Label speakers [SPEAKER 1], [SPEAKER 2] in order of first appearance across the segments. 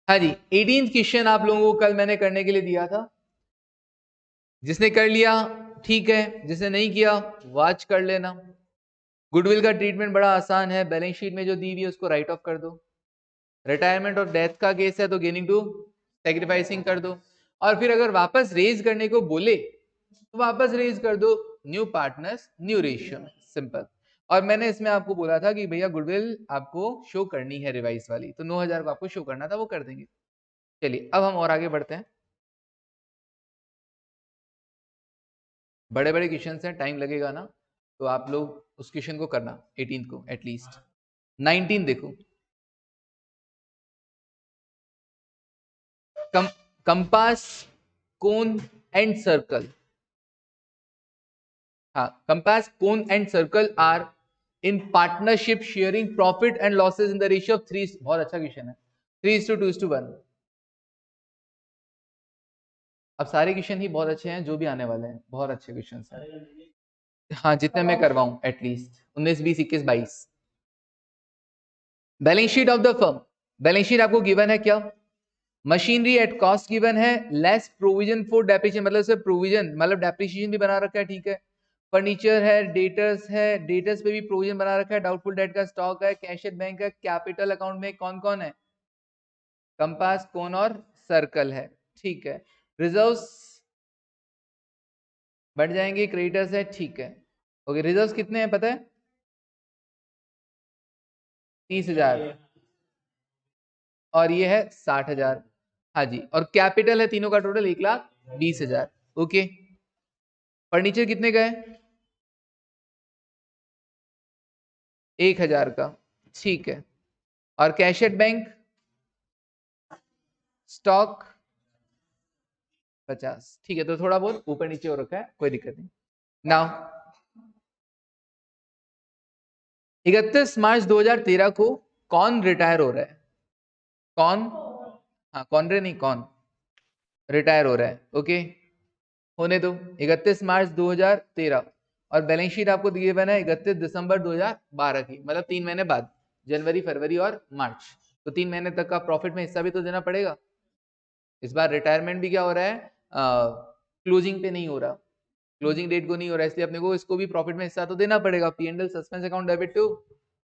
[SPEAKER 1] हाँ जी, 18th question आप लोगों को कल मैंने करने के लिए दिया था। जिसने कर लिया ठीक है, जिसने नहीं किया वॉच कर लेना। गुडविल का ट्रीटमेंट बड़ा आसान है, बैलेंस शीट में जो दी हुई है उसको राइट ऑफ कर दो। रिटायरमेंट और डेथ का केस है तो गेनिंग टू सैक्रिफाइसिंग कर दो, और फिर अगर वापस रेज करने को बोले तो वापस रेज कर दो न्यू पार्टनर्स न्यू रेशियो में, सिंपल। और मैंने इसमें आपको बोला था कि भैया गुडविल आपको शो करनी है रिवाइज वाली, तो 9000 को आपको शो करना था, वो कर देंगे। चलिए अब हम और आगे बढ़ते हैं। बड़े बड़े क्वेश्चन हैं, टाइम लगेगा ना, तो आप लोग उस क्वेश्चन को करना 18 को एटलीस्ट। 19 देखो, कंपास कोन एंड सर्कल। हाँ, Compass cone and Circle are in partnership sharing profit and losses in the ratio of 3। बहुत अच्छा क्वेश्चन है, 3:2:1। अब सारे क्वेश्चन ही बहुत अच्छे हैं जो भी आने वाले हैं, बहुत अच्छे क्वेश्चन हैं। हाँ, जितने मैं करवाऊं at least 19, 20, 21, 22। Balance sheet of the firm, balance sheet आपको गिवन है क्या? मशीनरी एट कॉस्ट गिवन है, लेस प्रोविजन फॉर डेप्रिसिएशन, मतलब से प्रोविजन मतलब डेप्रिसिएशन भी बना रखा है, ठीक है। फर्नीचर है, डेटर्स है, डेटर्स पे भी प्रोविजन बना रखा है, डाउटफुल डेट का स्टॉक है, कैश एट बैंक है, कैपिटल अकाउंट में कौन कौन है? कंपास कोन और सर्कल है, ठीक है। रिजर्व्स बढ़ जाएंगे, क्रेडिटर्स है, ठीक है। ओके, रिजर्व्स कितने हैं पता है? 30,000 और ये है 60,000। हाँ जी, और कैपिटल है तीनों का टोटल 1,20,000। ओके, फर्नीचर कितने का है? 1,000 का, ठीक है। और कैश एट बैंक स्टॉक 50, ठीक है। तो थोड़ा बहुत ऊपर नीचे हो रखा है, कोई दिक्कत नहीं। नाउ 31 मार्च 2013 को कौन रिटायर हो रहा है? कौन? हाँ, कौन रे नहीं, कौन रिटायर हो रहा है? ओके, होने दो। 31 मार्च 2013 और बैलेंस शीट आपको दिए हुए है 31 दिसंबर 2012 की, मतलब 3 महीने बाद, जनवरी फरवरी और मार्च। तो 3 महीने तक का प्रॉफिट में हिस्सा भी तो देना पड़ेगा। इस बार रिटायरमेंट भी क्या हो रहा है, क्लोजिंग पे नहीं हो रहा, क्लोजिंग डेट को नहीं हो रहा है, इसलिए अपने को इसको भी प्रॉफिट में हिस्सा तो देना पड़ेगा। P&L suspense account debit to,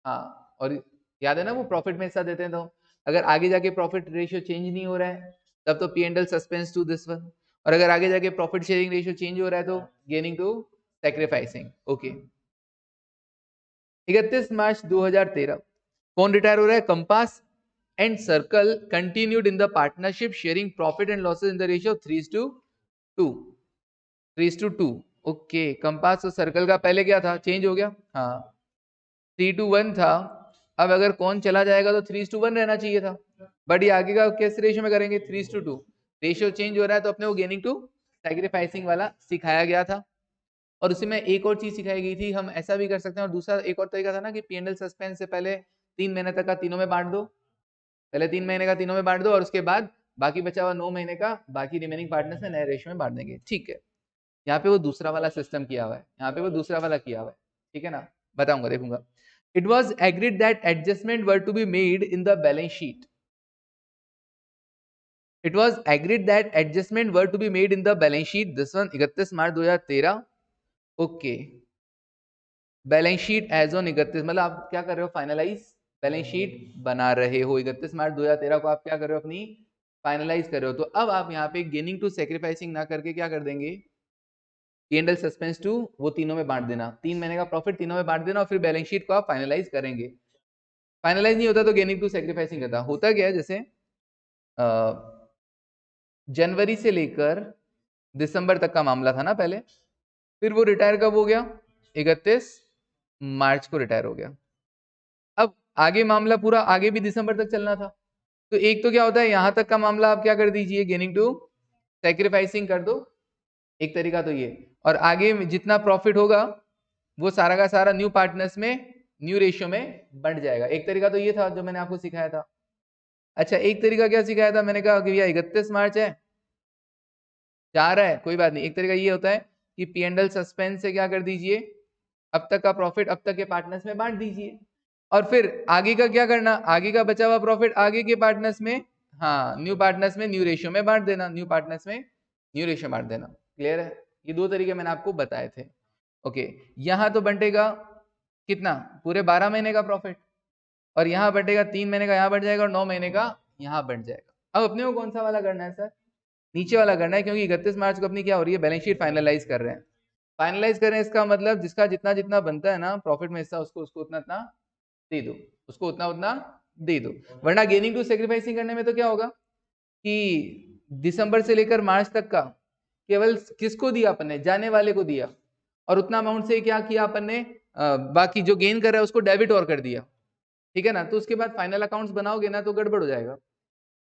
[SPEAKER 1] हाँ, और याद है ना वो प्रॉफिट में हिस्सा देते हैं, तो अगर आगे जाके प्रॉफिट रेशियो चेंज नहीं हो रहा है तब तो P&L suspense to this one, और अगर आगे जाके प्रॉफिट शेयरिंग रेशियो चेंज हो रहा है तो gaining to sacrificing. Okay, 31 March 2013 कौन रिटायर हो रहा है? Compass and circle continued in the partnership sharing profit and losses in the ratio 3:2, 3:2। Okay, compass और सर्कल का पहले क्या था, चेंज हो गया, हाँ 3:1 था। अब अगर कौन चला जाएगा तो 3:1 रहना चाहिए था, बट ये आगे का किस रेशियो में करेंगे? 3:2। रेशियो चेंज हो रहा है तो अपने को गेनिंग टू सैक्रिफाइसिंग वाला सिखाया गया था। और उसी में एक और चीज सिखाई गई थी, हम ऐसा भी कर सकते हैं, और दूसरा एक और तरीका था ना कि P&L सस्पेंस से पहले 3 महीने तक का तीनों में बांट दो, पहले 3 महीने का तीनों में बांट दो, और उसके बाद बाकी बचा हुआ 9 महीने का बाकी रिमेनिंग पार्टनर्स में नए रेशियो में बांट देंगे, ठीक है। यहाँ पे वो दूसरा वाला सिस्टम किया हुआ है, यहाँ पे वो दूसरा वाला किया हुआ है, ठीक है ना, बताऊंगा, देखूंगा। It was agreed that adjustment were to be made in the balance sheet, it was agreed that adjustment were to be made in the balance sheet this one 31 March 2013। Okay, balance sheet as on 31, मतलब आप क्या कर रहे हो, finalise balance sheet बना रहे हो। 31 March 2013 को आप क्या कर रहे हो, अपनी फाइनलाइज कर रहे हो। तो अब आप यहाँ पे गेनिंग टू सैक्रिफाइसिंग ना करके क्या कर देंगे, P&L सस्पेंस टू वो तीनों में बांट देना, 3 महीने का प्रॉफिट तीनों में बांट देना, और फिर बैलेंस शीट को आप फाइनलाइज करेंगे। फाइनलाइज नहीं होता तो गेनिंग टू सैक्रिफाइसिंग करता। होता क्या है, जैसे जनवरी से लेकर दिसंबर तक का मामला था ना पहले, फिर वो रिटायर कब हो गया, 31 मार्च को रिटायर हो गया। अब आगे मामला पूरा आगे भी दिसंबर तक चलना था, तो एक तो क्या होता है, यहां तक का मामला आप क्या कर दीजिए, गेनिंग टू सैक्रिफाइसिंग कर दो, एक तरीका तो ये। और आगे जितना प्रॉफिट होगा वो सारा का सारा न्यू पार्टनर्स में न्यू रेशियो में बढ़ जाएगा, एक तरीका तो ये था जो मैंने आपको सिखाया था। अच्छा, एक तरीका क्या सिखाया था, मैंने कहा कि भैया 31 मार्च है, जा रहा है, कोई बात नहीं। एक तरीका ये होता है कि P&L सस्पेंस से क्या कर दीजिए, अब तक का प्रॉफिट अब तक के पार्टनर्स में बांट दीजिए, और फिर आगे का क्या करना, आगे का बचा हुआ प्रॉफिट आगे के पार्टनर्स में, हाँ न्यू पार्टनर्स में न्यू रेशियो में बांट देना, न्यू पार्टनर्स में न्यू रेशियो बांट देना। क्लियर है? ये दो तरीके मैंने आपको बताए थे। ओके, यहाँ तो बंटेगा कितना, पूरे 12 महीने का प्रॉफिट, और यहाँ बंटेगा 3 महीने का यहाँ बढ़ जाएगा और 9 महीने का यहाँ बढ़ जाएगा। अब अपने को कौन सा वाला करना है सर? नीचे वाला करना है, क्योंकि 31 मार्च को अपनी क्या हो रही है, बैलेंस शीट फाइनलाइज कर रहे हैं। फाइनलाइज कर रहे हैं इसका मतलब जिसका जितना जितना बनता है ना प्रॉफिट में हिस्सा, उसको उसको उतना उतना दे दो, उसको उतना उतना दे दो। वरना गेनिंग टू सेक्रीफाइसिंग करने में तो क्या होगा कि दिसंबर से लेकर मार्च तक का केवल किसको दिया अपन ने, जाने वाले को दिया, और उतना अमाउंट से क्या किया अपन ने, बाकी जो गेन कर रहा है उसको डेबिट और कर दिया। ठीक है ना? तो उसके बाद फाइनल अकाउंट्स बनाओगे ना तो गड़बड़ हो जाएगा।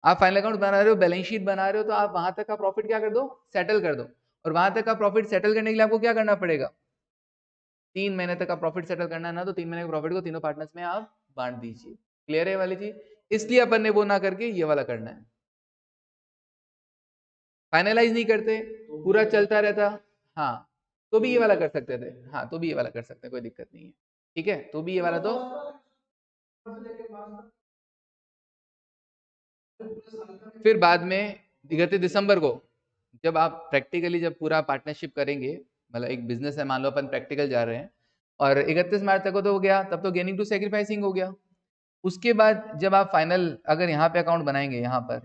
[SPEAKER 1] आप फाइनल अकाउंट बना रहे हो, बैलेंस शीट बना रहे हो, तो आप वहां तक का प्रॉफिट क्या कर दो, सेटल कर दो। और वहां तक का प्रॉफिट सेटल करने के लिए आपको क्या करना पड़ेगा, 3 महीने तक का प्रॉफिट सेटल करना है ना, तो 3 महीने के प्रॉफिट को तीनों पार्टनर्स में आप बांट दीजिए। क्लियर है वाली चीज? इसलिए अपन ने वो ना करके ये वाला करना है। फाइनलाइज नहीं करते, पूरा चलता रहता, हाँ तो भी ये वाला कर सकते थे, हाँ तो भी ये वाला कर सकते हैं, कोई दिक्कत नहीं है। ठीक है, तो भी ये वाला तो फिर बाद में 31 दिसंबर को जब आप प्रैक्टिकली जब पूरा पार्टनरशिप करेंगे, मतलब एक बिजनेस है, मान लो अपन प्रैक्टिकल जा रहे हैं और 31 मार्च तक तो हो गया, तब तो गेनिंग टू सेक्रीफाइसिंग हो गया। उसके बाद जब आप फाइनल अगर यहाँ पे अकाउंट बनाएंगे, यहाँ पर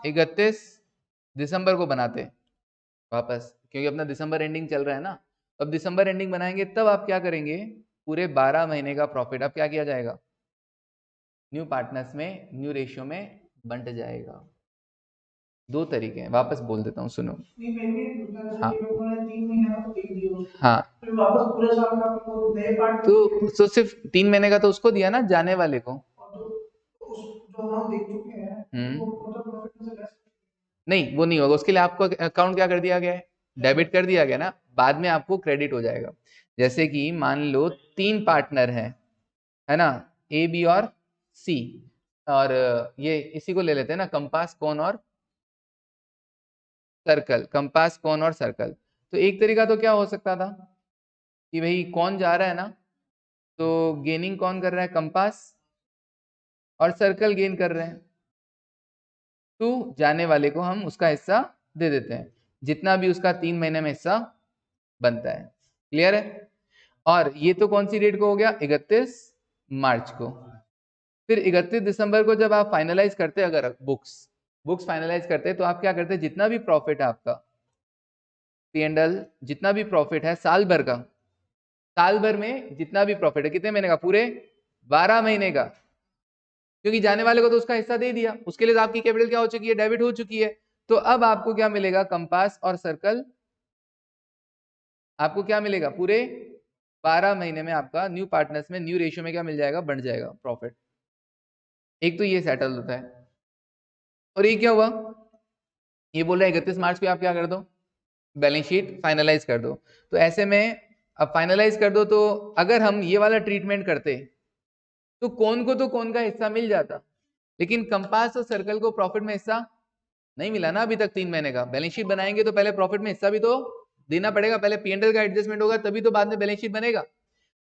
[SPEAKER 1] 31 दिसंबर को बनाते वापस, क्योंकि अपना दिसंबर एंडिंग चल रहा है ना, अब दिसंबर एंडिंग बनाएंगे तब आप क्या करेंगे, पूरे 12 महीने का प्रॉफिट अब क्या किया जाएगा, न्यू पार्टनर्स में न्यू रेशियो में बंट जाएगा। दो तरीके हैं, वापस बोल देता हूँ सुनो। हाँ हाँ, तो सिर्फ 3 महीने का तो उसको दिया ना, जाने वाले को। नहीं वो नहीं होगा, उसके लिए आपको अकाउंट क्या कर दिया गया है, डेबिट कर दिया गया ना, बाद में आपको क्रेडिट हो जाएगा। जैसे कि मान लो 3 पार्टनर हैं, है ना, ए बी और सी, और ये इसी को ले लेते हैं ना, कंपास कोन और सर्कल, कंपास कोन और सर्कल। तो एक तरीका तो क्या हो सकता था कि भाई कौन जा रहा है ना, तो गेनिंग कौन कर रहा है, कंपास, और सर्कल गेन कर रहे हैं, तो जाने वाले को हम उसका हिस्सा दे देते हैं, जितना भी उसका 3 महीने में हिस्सा बनता है। क्लियर है? और ये तो कौन सी डेट को हो गया, 31 मार्च को। फिर 31 दिसंबर को जब आप फाइनलाइज करते, अगर बुक्स फाइनलाइज करते, तो आप क्या करते, जितना भी प्रॉफिट है आपका P&L, जितना भी प्रॉफिट है साल भर का, साल भर में जितना भी प्रॉफिट है, कितने महीने का, पूरे 12 महीने का, क्योंकि जाने वाले को तो उसका हिस्सा दे दिया, उसके लिए तो आपकी कैपिटल क्या हो चुकी है, डेबिट हो चुकी है। तो अब आपको क्या मिलेगा, कंपास और सर्कल, आपको क्या मिलेगा, पूरे 12 महीने में आपका न्यू पार्टनर्स में न्यू रेशियो में क्या मिल जाएगा, बढ़ जाएगा प्रॉफिट। एक तो ये सेटल होता है। और ये क्या हुआ, ये बोल रहा है 31 मार्च को आप क्या कर दो, बैलेंस शीट फाइनलाइज कर दो। तो ऐसे में अब फाइनलाइज कर दो, तो अगर हम ये वाला ट्रीटमेंट करते तो कौन को तो कौन का हिस्सा मिल जाता, लेकिन कंपास और सर्कल को प्रॉफिट में हिस्सा नहीं मिला ना अभी तक 3 महीने का। बैलेंस शीट बनाएंगे तो पहले प्रॉफिट में हिस्सा भी तो देना पड़ेगा, पहले P&L का एडजस्टमेंट होगा तभी तो बाद में बैलेंस शीट बनेगा।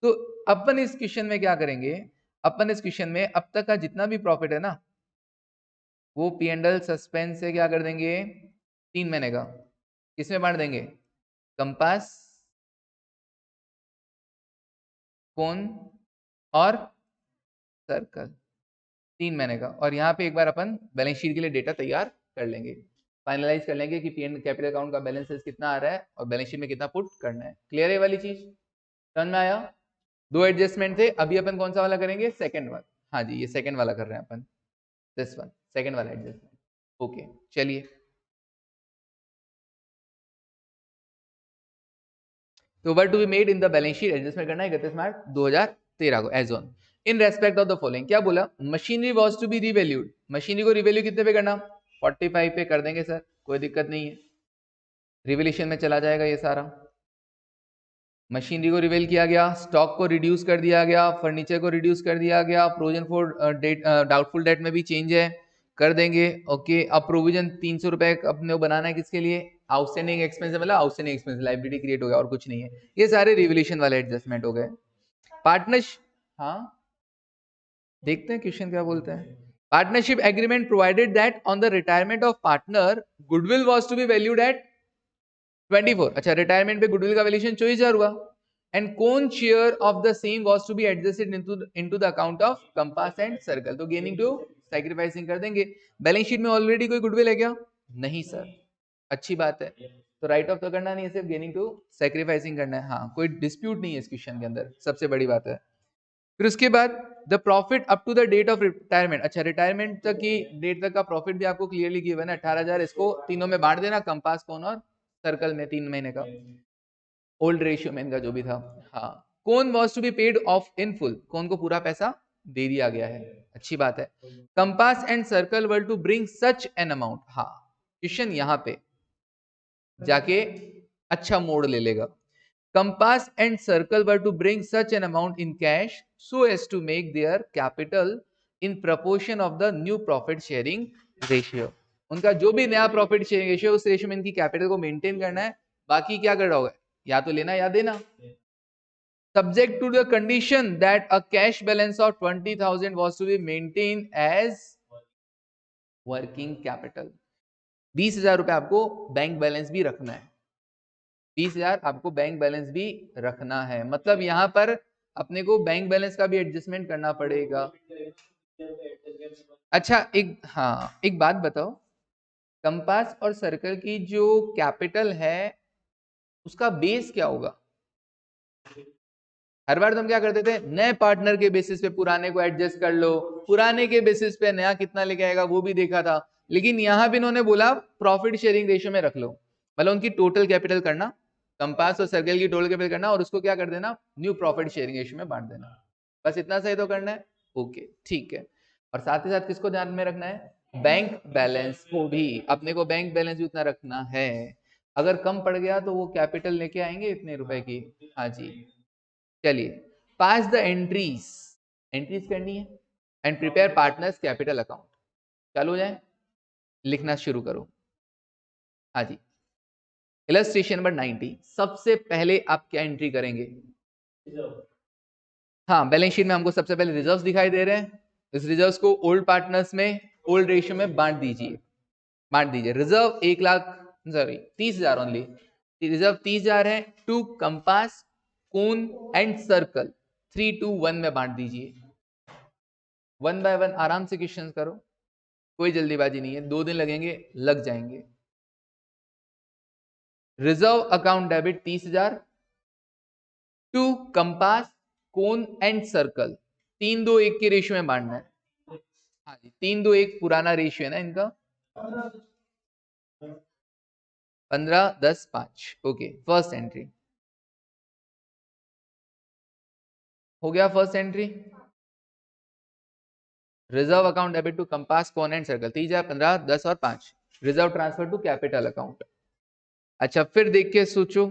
[SPEAKER 1] तो अपन इस क्वेश्चन में क्या करेंगे, अपन इस क्वेश्चन में अब तक का जितना भी प्रॉफिट है ना, वो P&L सस्पेंस से क्या कर देंगे, 3 महीने का किसमें बांट देंगे, कंपास, कोन और सर्कल, 3 महीने का। और यहाँ पे एक बार अपन बैलेंस शीट के लिए डेटा तैयार कर लेंगे, फाइनलाइज कर लेंगे कि पीएन कैपिटल अकाउंट का बैलेंसेस कितना आ रहा है और बैलेंस शीट में कितना पुट करना है। क्लियर है वाली चीज, समझ में आया? दो एडजस्टमेंट थे, अभी अपन कौन सा वाला करेंगे, सेकंड वाला। हाँ जी, ये सेकंड वाला कर रहे हैं अपन, दिस वन, सेकंड वाला एडजस्टमेंट। ओके चलिए, तो were to be made in the balance sheet, adjustment करना है 31 मार्च 2013 को as on in respect of the following. क्या बोला, machinery was to be revalued, machinery को रिवैल्यू कितने पे करना, 45 पे कर देंगे सर, कोई दिक्कत नहीं है, रिवैल्यूएशन में चला जाएगा ये सारा। मशीनरी को रिवेल किया गया, स्टॉक को रिड्यूस कर दिया गया, फर्नीचर को रिड्यूस कर दिया गया, provision for debt doubtful debt में भी चेंज है, कर देंगे। ओके, अब प्रोविजन 300 रुपए अपने को बनाना है, किसके लिए, आउटस्टैंडिंग एक्सपेंस, मतलब आउटस्टैंडिंग एक्सपेंस, लाइबिलिटी क्रिएट हो गया और कुछ नहीं है। ये सारे रिवोल्यूशन वाले एडजस्टमेंट हो गए। पार्टनर्स, हाँ देखते हैं क्वेश्चन क्या बोलते हैं। Partnership agreement provided that on the retirement of partner goodwill was to be valued at 24। अच्छा, रिटायरमेंट पे गुडविल का वैल्यूएशन 24,000 हुआ एंड कौन share of the same was to be adjusted into the account of Compass and Circle. तो gaining to sacrificing कर देंगे। Balance sheet में already कोई गुडविल है क्या? नहीं सर, अच्छी बात है। तो राइट ऑफ तो करना नहीं है, सिर्फ गेनिंग टू सैक्रिफाइसिंग करना है। हाँ, कोई डिस्प्यूट नहीं है इस क्वेश्चन के अंदर, सबसे बड़ी बात है। फिर उसके बाद the profit up to the date of retirement. अच्छा, रिटायरमेंट तक की डेट तक का प्रॉफिट भी आपको क्लियरली गिवन है 18,000। इसको तीनों में बांट देना, कंपास कौन और सर्कल में 3 महीने का ओल्ड रेशियो में इनका जो भी था। हाँ, cone was to be paid off in full, cone को पूरा पैसा दे दिया गया है, अच्छी बात है। Compass and circle were to bring such an amount. हाँ, क्वेश्चन यहां पे जाके अच्छा मोड़ ले लेगा। Compass and circle were to bring such an amount in cash so as to make their capital in proportion of the new profit sharing ratio. उनका जो भी नया प्रॉफिट शेयरिंग रेशियो, उस रेशियो में इनकी कैपिटल को मेंटेन करना है। बाकी क्या कर रहा होगा, या तो लेना या देना। Subject to the condition that a cash balance of 20,000 was to be maintain as working capital. 20,000 रुपए आपको बैंक बैलेंस भी रखना है। 20,000 आपको बैंक बैलेंस भी रखना है, मतलब यहां पर अपने को बैंक बैलेंस का भी एडजस्टमेंट करना पड़ेगा। अच्छा, एक बात बताओ, कंपास और सर्कल की जो कैपिटल है उसका बेस क्या होगा? हर बार तुम क्या करते थे, नए पार्टनर के बेसिस पे पुराने को एडजस्ट कर लो, पुराने के बेसिस पे नया कितना लेके आएगा वो भी देखा था। लेकिन यहां भी इन्होंने बोला प्रॉफिट शेयरिंग रेशियो में रख लो, मतलब उनकी टोटल कैपिटल करना, कंपास और सर्कल की टोटल कैपिटल करना, और उसको क्या कर देना, न्यू प्रॉफिट शेयरिंग रेशियो में बांट देना। बस इतना सही तो करना है। ओके, ठीक है। और साथ ही साथ किसको ध्यान में रखना है, बैंक बैलेंस को भी। अपने को बैंक बैलेंस भी उतना रखना है, अगर कम पड़ गया तो वो कैपिटल लेके आएंगे इतने रुपए की। हाँ जी, चलिए, पास द एंट्रीज, एंट्रीज करनी है and prepare partners capital account. चालू हो जाए, लिखना शुरू करो। हाँ जी, इलस्ट्रेशन नंबर 90। सबसे पहले आप क्या एंट्री करेंगे? हाँ, बैलेंस शीट में हमको सबसे पहले रिजर्व्स दिखाई दे रहे हैं। इस रिजर्व्स को ओल्ड पार्टनर्स में ओल्ड रेशियो में बांट दीजिए, बांट दीजिए। रिजर्व 1,00,000, सॉरी 30,000 ओनली, रिजर्व 30,000 है। To compass, cone and circle 3, 2, 1 में बांट दीजिए। 1 बाय 1 आराम से क्वेश्चंस करो, कोई जल्दीबाजी नहीं है, 2 दिन लगेंगे, लग जाएंगे। Reserve account debit 30,000 to compass, cone and circle 3, 2, 1 के रेशियो में बांटना है। हाँ जी, 3, 2, 1 पुराना रेशियो है ना इनका, 15, 10, 5। ओके, फर्स्ट एंट्री हो गया। First entry reserve account debit to compass, cone and circle 30,000, 15, 10 और 5। Reserve transfer to capital account. अच्छा, फिर देख के सोचो,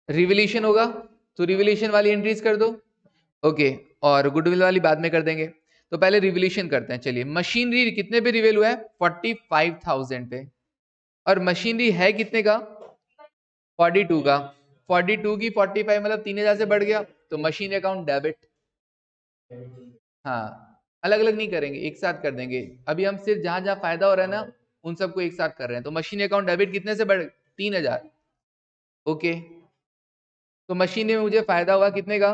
[SPEAKER 1] रिवल्यूशन होगा तो रिवल्यूशन वाली एंट्रीज कर दो। ओके, और गुडविल वाली बाद में कर देंगे। तो पहले रिवल्यूशन करते हैं। चलिए, मशीनरी कितने पे रिवेल हुआ है? 45,000 पे। और मशीनरी है कितने का? 42 का। 42 की 45 मतलब 3,000 से बढ़ गया, तो मशीन अकाउंट डेबिट। हाँ, अलग अलग नहीं करेंगे, एक साथ कर देंगे। अभी हम सिर्फ जहां जहां फायदा हो रहा है ना, उन सबको एक साथ कर रहे हैं। तो मशीन अकाउंट डेबिट कितने से बढ़? 3,000। ओके, तो मशीन में मुझे फायदा हुआ कितने का?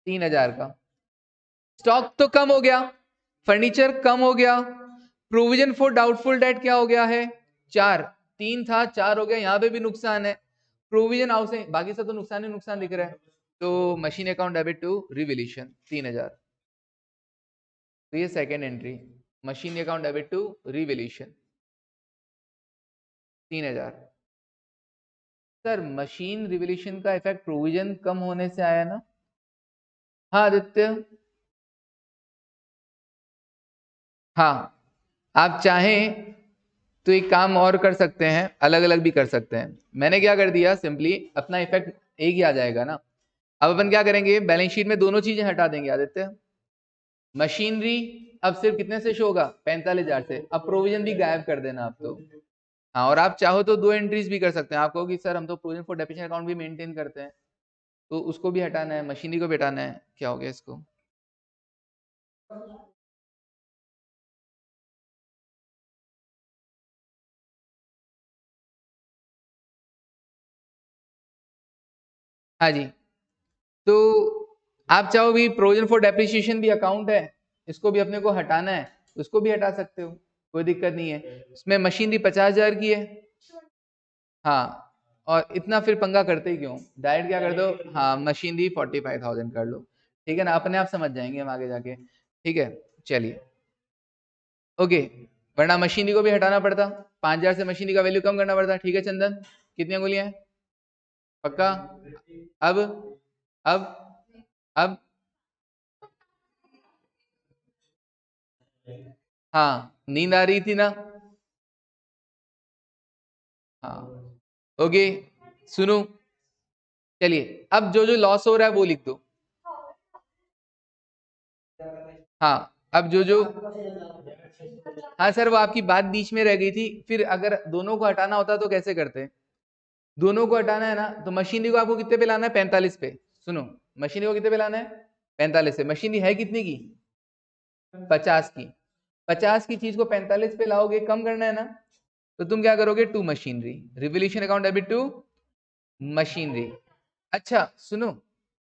[SPEAKER 1] 3,000 का। स्टॉक तो कम हो गया, फर्नीचर कम हो गया, प्रोविजन फॉर डाउटफुल डेट क्या हो गया है? 4। 3 था, 4 हो गया। यहाँ पे भी नुकसान है, प्रोविजन हाउसिंग, बाकी सब तो नुकसान ही नुकसान दिख रहा है। तो machine account debit to revaluation 3,000। तो ये second entry, machine account debit to revaluation 3,000। Sir, machine revaluation का इफेक्ट प्रोविजन कम होने से आया ना? हाँ आदित्य, हाँ, आप चाहें तो एक काम और कर सकते हैं, अलग अलग भी कर सकते हैं। मैंने क्या कर दिया, सिंपली अपना इफेक्ट एक ही आ जाएगा ना। अब अपन क्या करेंगे, बैलेंस शीट में दोनों चीजें हटा देंगे आदित्य। मशीनरी अब सिर्फ कितने से शो होगा? 45,000 से। अब प्रोविजन भी गायब कर देना आप तो। हाँ, और आप चाहो तो 2 एंट्रीज भी कर सकते हैं। आप कहो कि सर हम तो प्रोविजन फॉर डेप्रिसिएशन अकाउंट भी मेंटेन करते हैं, तो उसको भी हटाना है, मशीनरी को भी हटाना है। क्या हो गया इसको? हाँ जी, तो आप चाहो भी प्रोविजन फॉर डेप्रिसिएशन भी अकाउंट है, इसको भी अपने को हटाना है, उसको भी हटा सकते हो, कोई दिक्कत नहीं है। उसमें मशीनरी 50,000 की है। हाँ, और इतना फिर पंगा करते ही क्यों, डायरेक्ट क्या कर दो, हाँ मशीनरी 45,000 कर लो, ठीक है ना, अपने आप समझ जाएंगे हम आगे जाके। ठीक है, चलिए ओके। वरना मशीनरी को भी हटाना पड़ता, 5,000 से मशीनरी का वैल्यू कम करना पड़ता। ठीक है चंदन, कितनी अंगुलियां हैं? पक्का? अब अब अब हाँ, नींद आ रही थी ना? हाँ ओके, सुनो, चलिए अब जो जो लॉस हो रहा है वो लिख दो। हाँ, अब जो जो, हाँ सर वो आपकी बात बीच में रह गई थी, फिर अगर दोनों को हटाना होता तो कैसे करते? दोनों को हटाना है ना, तो मशीनरी को आपको कितने पे लाना है? 45 पे। सुनो, मशीनरी को कितने पे लाना है? 45 पे। मशीनरी है कितने की? 50 की। 50 की चीज को 45 पे लाओगे, कम करना है ना, तो तुम क्या करोगे? To machinery, revaluation account debit to machinery. अच्छा सुनो,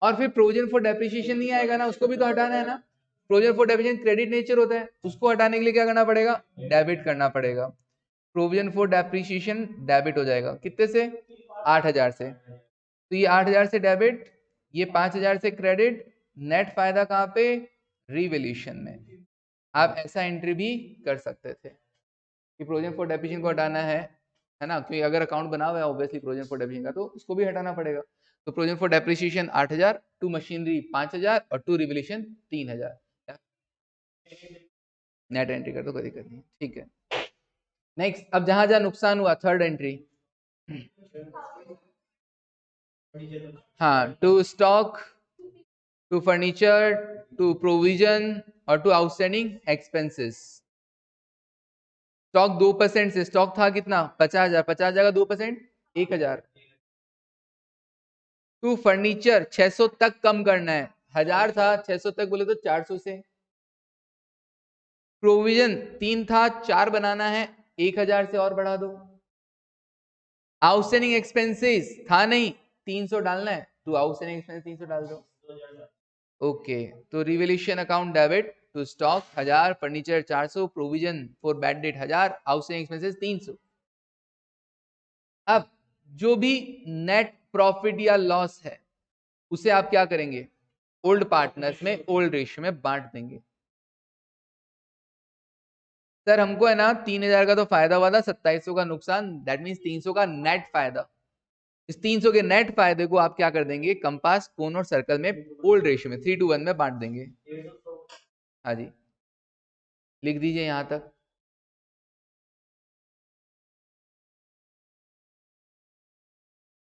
[SPEAKER 1] और फिर प्रोविजन फॉर डेप्रिसिएशन नहीं आएगा ना, उसको भी तो हटाना है ना। Provision for depreciation credit nature होता है, उसको हटाने के लिए क्या करना पड़ेगा? डेबिट करना पड़ेगा। प्रोविजन फॉर डेप्रिसिएशन डेबिट हो जाएगा, कितने से? 8,000 से। तो ये 8,000 से डेबिट, ये 5,000 से क्रेडिट, नेट फायदा कहाँ पे? रिवोल्यूशन में। आप ऐसा एंट्री भी कर सकते थे कि प्रोविजन फॉर डेप्रिसिएशन को हटाना है ना, क्योंकि अगर अकाउंट बना हुआ है ऑब्वियसली प्रोविजन फॉर डेप्रिसिएशन का, तो उसको भी हटाना पड़ेगा। तो provision for depreciation 8,000, to machinery 5,000 और टू रिवोल्यूशन 3,000। नेट एंट्री कर दो, कोई दिक्कत नहीं, ठीक है। नेक्स्ट, अब जहां जहां नुकसान हुआ, थर्ड एंट्री। हाँ, to stock, to furniture, to provision और टू आउटस्टैंडिंग एक्सपेंसेस। स्टॉक 2% से, स्टॉक था कितना? 50,000, 50,000 का 2% 1,000। टू फर्नीचर 600 तक कम करना है, 1,000 था, 600 तक बोले तो 400 से। प्रोविजन 3 था, 4 बनाना है, 1,000 से और बढ़ा दो। आउटस्टैंडिंग एक्सपेंसेस था नहीं, 300 डालना है, टू आउटस्टैंडिंग एक्सपेंस 300 डाल दो। ओके, तो revaluation account debit to stock 1,000, furniture 400, provision for bad debt 1,000, outstanding expenses 300। अब जो भी नेट प्रॉफिट या लॉस है उसे आप क्या करेंगे? ओल्ड पार्टनर्स में ओल्ड रेशियो में बांट देंगे। सर हमको है ना 3,000 का तो फायदा हुआ था, 2,700 का नुकसान, दैट मीन्स 300 का नेट फायदा। इस 300 के नेट फायदे को आप क्या कर देंगे? कंपास, कोन और सर्कल में ओल्ड रेशियो में 3:1 में बांट देंगे। हाँ जी, लिख दीजिए यहां तक।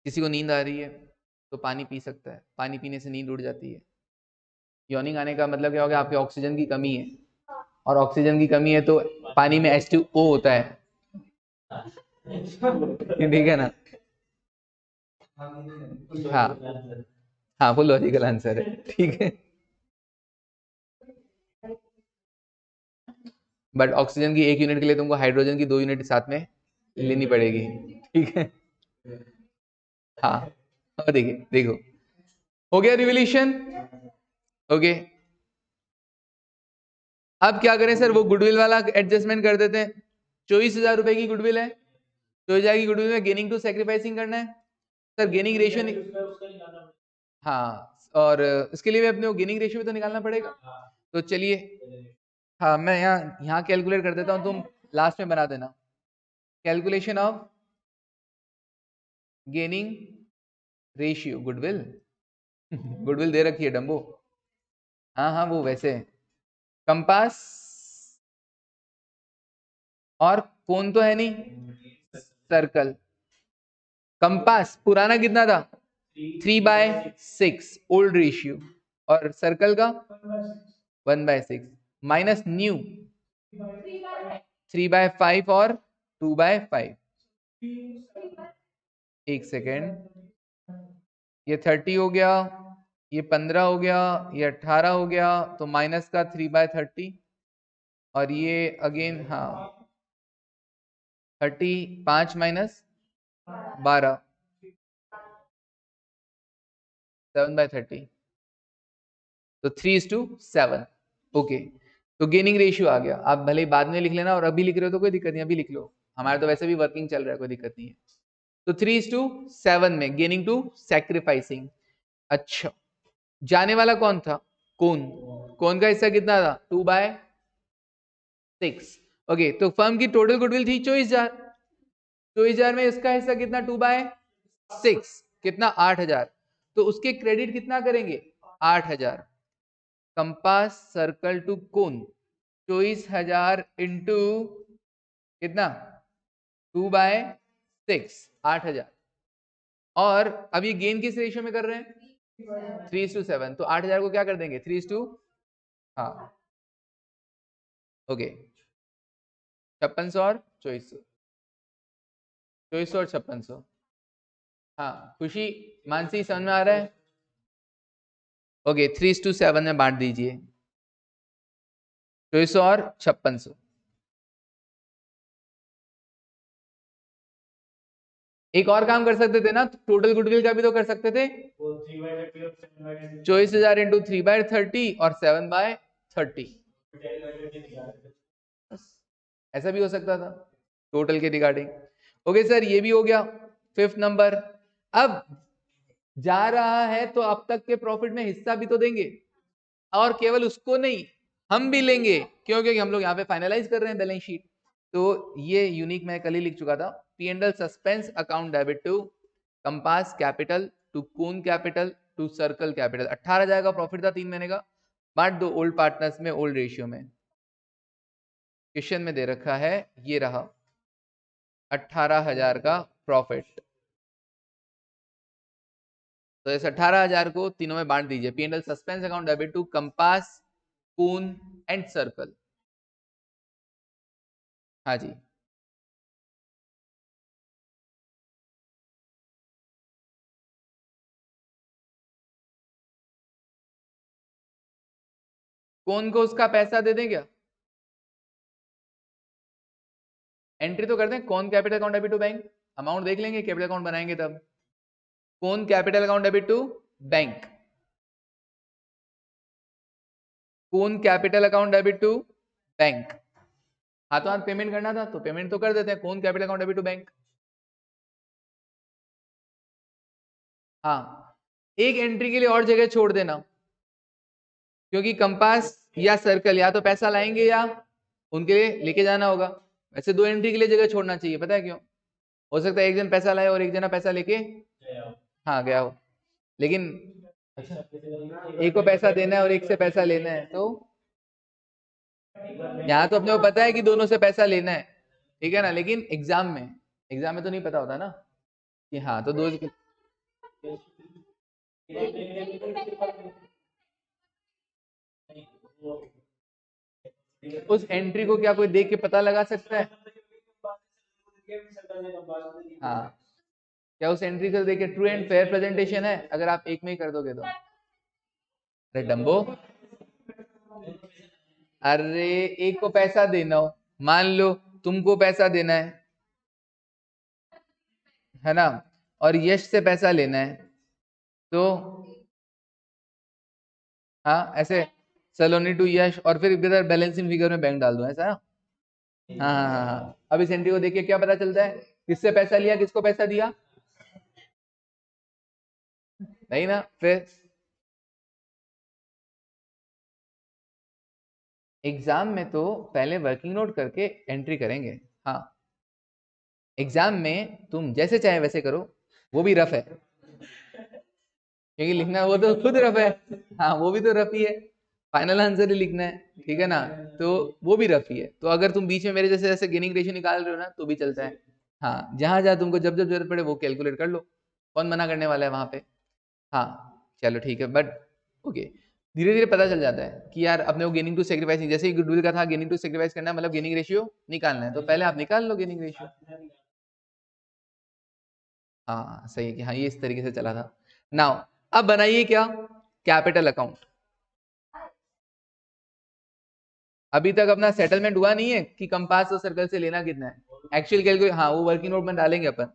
[SPEAKER 1] किसी को नींद आ रही है तो पानी पी सकता है, पानी पीने से नींद उड़ जाती है। यॉर्निंग आने का मतलब क्या हो गया? आपके ऑक्सीजन की कमी है, और ऑक्सीजन की कमी है तो पानी में H2O होता है, ठीक है ना? हाँ हाँ, वो लॉजिकल आंसर है, ठीक है। बट ऑक्सीजन की 1 यूनिट के लिए तुमको हाइड्रोजन की 2 यूनिट साथ में लेनी पड़ेगी, ठीक है। हाँ, और देखिए देखो, हो गया रिवोल्यूशन। ओके, अब क्या करें सर? वो गुडविल वाला एडजस्टमेंट कर देते हैं। 24,000 रुपए की गुडविल है, 24,000 की गुडविल में गेनिंग टू सेक्रीफाइसिंग करना है। सर गेनिंग रेशियो, हाँ, और इसके लिए भी अपने को गेनिंग रेशियो भी तो निकालना पड़ेगा। तो चलिए, हाँ मैं यहाँ यहाँ कैलकुलेट कर देता हूँ, तुम लास्ट में बना देना। Calculation of gaining ratio goodwill, goodwill दे रखी है डम्बो। हाँ हाँ, वो वैसे कंपास और कौन तो है नहीं, सर्कल। कंपास पुराना कितना था? 3/6 ओल्ड रेशियो, और सर्कल का 1/6 माइनस न्यू 3/5 और 2/5। एक सेकेंड, ये 30 हो गया, ये 15 हो गया, ये 18 हो गया, तो माइनस का 3/30, और ये अगेन हाँ 30, 5 माइनस 12, 7/30, तो 3:7। ओके, तो गेनिंग रेशियो आ गया। आप भले ही बाद में लिख लेना, और अभी लिख रहे हो तो कोई दिक्कत नहीं, अभी लिख लो, हमारा तो वैसे भी वर्किंग चल रहा है, कोई दिक्कत नहीं है। तो 3:7 में गेनिंग टू सैक्रिफाइसिंग। अच्छा, जाने वाला कौन था? कौन? कौन का हिस्सा कितना था? 2/6। ओके, तो फर्म की टोटल गुडविल थी 24,000, 24,000 में इसका हिस्सा कितना? 2/6, कितना? 8,000। तो उसके क्रेडिट कितना करेंगे? 8,000। Compass circle to cone 24,000 into कितना? 2/6, 8,000। और अब ये गेन किस रेशियो में कर रहे हैं? 3:7। तो 8,000 को क्या कर देंगे? 3:, हाँ ओके, 5600 और 2400, 2400 और 5600। हाँ खुशी, मानसी, समझ में आ रहा है? ओके, 3:7 में बांट दीजिए, 2400 और 5600। एक और काम कर सकते थे ना, टोटल गुडविल का भी तो कर सकते थे। 24,000 इंटू 3/30 और 7/30, ऐसा भी हो सकता था टोटल के रिगार्डिंग। ओके सर, ये भी हो गया 5th नंबर। अब जा रहा है तो अब तक के प्रॉफिट में हिस्सा भी तो देंगे, और केवल उसको नहीं, हम भी लेंगे, क्यों? क्योंकि हम लोग यहाँ पे फाइनलाइज कर रहे हैं बैलेंस शीट। तो ये यूनिक मैं कल ही लिख चुका था। P&L suspense account debit to compass capital, to cone capital, to circle capital. 18,000 का प्रॉफिट था 3 महीने का, बांट दो ओल्ड पार्टनर्स में, ओल्ड रेशियो में। क्वेश्चन में दे रखा है, ये रहा 18,000 का प्रॉफिट। तो इस 18,000 को तीनों में बांट दीजिए। P&L suspense account debit to compass, cone and circle. हाँ जी, कौन को उसका पैसा दे दें क्या? एंट्री तो कर दें, कौन capital account debit to bank, amount देख लेंगे कैपिटल अकाउंट बनाएंगे तब। कौन capital account debit to bank, कौन capital account debit to bank. हाथों हाथ पेमेंट करना था तो पेमेंट तो कर देते हैं, cone capital account debit to bank. हाँ, एक एंट्री के लिए और जगह छोड़ देना, क्योंकि कंपास या सर्कल या तो पैसा लाएंगे या उनके लिए लेके जाना होगा। वैसे 2 एंट्री के लिए जगह छोड़ना चाहिए, पता है क्यों? हो सकता है एक जन पैसा लाए और एक जना पैसा लेके हाँ गया हो, लेकिन अच्छा, एक को पैसा देना है और एक से पैसा लेना है, तो यहाँ तो अपने को पता है कि दोनों से पैसा लेना है, ठीक है ना, लेकिन एग्जाम में तो नहीं पता होता ना कि हाँ, तो दो उस एंट्री को क्या कोई देख के पता लगा सकता है? हाँ, क्या उस एंट्री को देख के ट्रू एंड फेयर प्रेजेंटेशन है अगर आप एक में ही कर दोगे तो? अरे डम्बो, अरे एक को पैसा देना हो, मान लो तुमको पैसा देना है ना, और यश से पैसा लेना है, तो हाँ ऐसे सलोनी टू यश, और फिर इधर बैलेंसिंग फिगर में बैंक डाल दो, ऐसा? हाँ हाँ हाँ हाँ। अब इस एंट्री को देख के क्या पता चलता है किससे पैसा लिया, किसको पैसा दिया? नहीं ना, फिर एग्जाम में तो पहले वर्किंग नोट करके एंट्री करेंगे। हाँ, एग्जाम में तुम जैसे चाहे वैसे करो, वो भी रफ है, क्योंकि लिखना वो तो खुद रफ है। हाँ, वो भी तो रफ ही है, फाइनल आंसर ही लिखना है, ठीक है ना, तो वो भी रफ ही है। तो अगर तुम बीच में मेरे जैसे जैसे गेनिंग रेशियो निकाल रहे हो ना, तो भी चलता है। हाँ, जहां जहां तुमको जब जब जरूरत पड़े वो कैलकुलेट कर लो, कौन मना करने वाला है वहां पे। हाँ चलो ठीक है, बट ओके, धीरे धीरे पता चल जाता है कि यार अपने को गेनिंग टू सेक्रीफाइस, जैसे ही गुडविल का था, गेनिंग टू सेक्रीफाइस करना है, मतलब गेनिंग रेशियो निकालना है, तो पहले आप निकाल लो गेनिंग रेशियो। हाँ सही है कि हाँ, ये इस तरीके से चला था। नाउ अब बनाइए क्या, कैपिटल अकाउंट। अभी तक अपना सेटलमेंट हुआ नहीं है कि कंपास और सर्कल से लेना कितना है, एक्चुअल कैलकुलेट, हाँ वो वर्किंग नोट में डालेंगे अपन।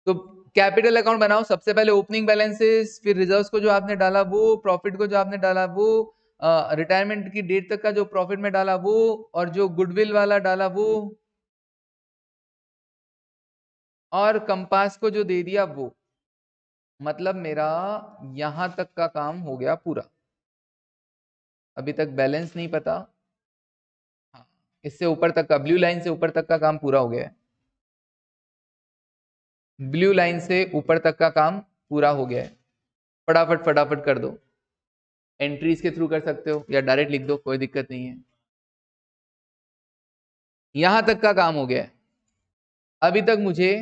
[SPEAKER 1] तो कैपिटल अकाउंट बनाओ, सबसे पहले ओपनिंग बैलेंसेस, फिर रिजर्व्स को जो आपने डाला वो, प्रॉफिट को जो आपने डाला वो, रिटायरमेंट की डेट तक का जो प्रॉफिट में डाला वो, और जो गुडविल वाला डाला वो, और कंपास को जो दे दिया वो। मतलब मेरा यहां तक का काम हो गया पूरा। अभी तक बैलेंस नहीं पता, हाँ, इससे ऊपर तक का, ब्लू लाइन से ऊपर तक का काम पूरा हो गया है। ब्लू लाइन से ऊपर तक का काम पूरा हो गया है। फटाफट फटाफट कर दो, एंट्रीज के थ्रू कर सकते हो या डायरेक्ट लिख दो, कोई दिक्कत नहीं है। यहां तक का काम हो गया है। अभी तक मुझे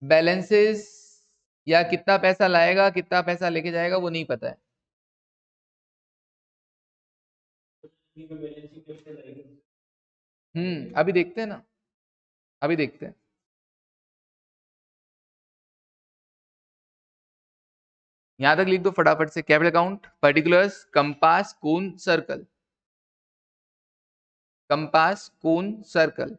[SPEAKER 1] बैलेंसेस या कितना पैसा लाएगा कितना पैसा लेके जाएगा वो नहीं पता है। अभी देखते हैं ना, अभी देखते हैं। यहां तक लिख दो फटाफट से, कैपिटल अकाउंट, पर्टिकुलर्स, कंपास, कोन, सर्कल, कंपास, कोन, सर्कल।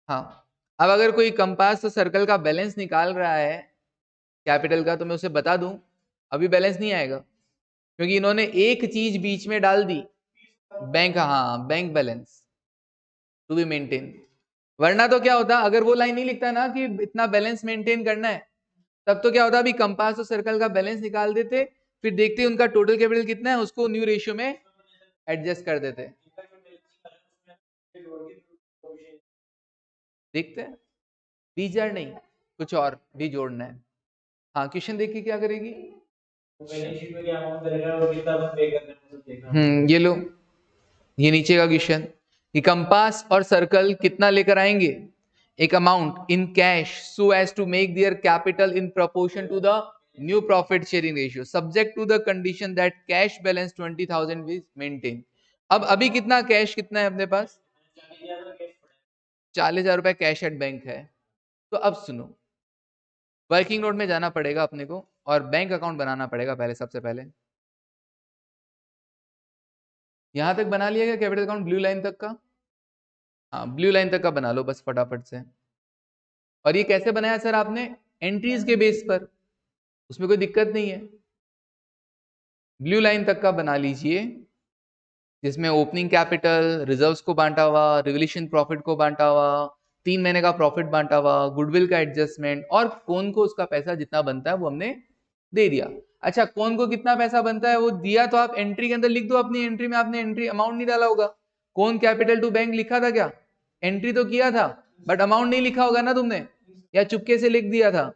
[SPEAKER 1] हाँ, अब अगर कोई कंपास और सर्कल का बैलेंस निकाल रहा है कैपिटल का, तो मैं उसे बता दूं अभी बैलेंस नहीं आएगा, क्योंकि इन्होंने एक चीज बीच में डाल दी, बैंक, हाँ bank balance to be maintain. वरना तो क्या होता, अगर वो लाइन नहीं लिखता ना कि इतना बैलेंस मेंटेन करना है, तब तो क्या होता, अभी कंपास और सर्कल का बैलेंस निकाल देते, फिर देखते उनका टोटल कैपिटल कितना है, उसको न्यू रेशियो में एडजस्ट कर देते। देखते हैं, 20,000 नहीं, कुछ और भी जोड़ना है। हाँ, क्वेश्चन देखिए क्या करेगी। ये लो, ये नीचे का क्वेश्चन, कि कंपास और सर्कल कितना लेकर आएंगे, एक amount in cash so as to make their capital in proportion to the new profit sharing ratio, subject to the condition that cash balance 20,000 is maintain. अब अभी कितना कैश, कितना है अपने पास, 40,000 रुपए कैश एट बैंक है। तो अब सुनो, वर्किंग नोट में जाना पड़ेगा अपने को और बैंक अकाउंट बनाना पड़ेगा पहले, सबसे पहले। यहां तक बना लिया गया कैपिटल अकाउंट, ब्लू लाइन तक का, हाँ ब्लू लाइन तक का बना लो बस फटाफट से। और ये कैसे बनाया सर आपने, एंट्रीज के बेस पर, उसमें कोई दिक्कत नहीं है। ब्लू लाइन तक का बना लीजिए, जिसमें ओपनिंग कैपिटल, रिजर्व्स को बांटा हुआ, रिवोल्यूशन प्रॉफिट को बांटा हुआ, 3 महीने का प्रॉफिट बांटा हुआ, गुडविल का एडजस्टमेंट, और कौन को उसका पैसा जितना बनता है वो हमने दे दिया। अच्छा, कौन को कितना पैसा बनता है वो दिया, तो आप एंट्री के अंदर लिख दो, अपनी एंट्री में आपने एंट्री अमाउंट नहीं डाला होगा। कौन कैपिटल टू बैंक लिखा था क्या, एंट्री तो किया था, बट अमाउंट नहीं लिखा होगा ना तुमने, या चुपके से लिख दिया था।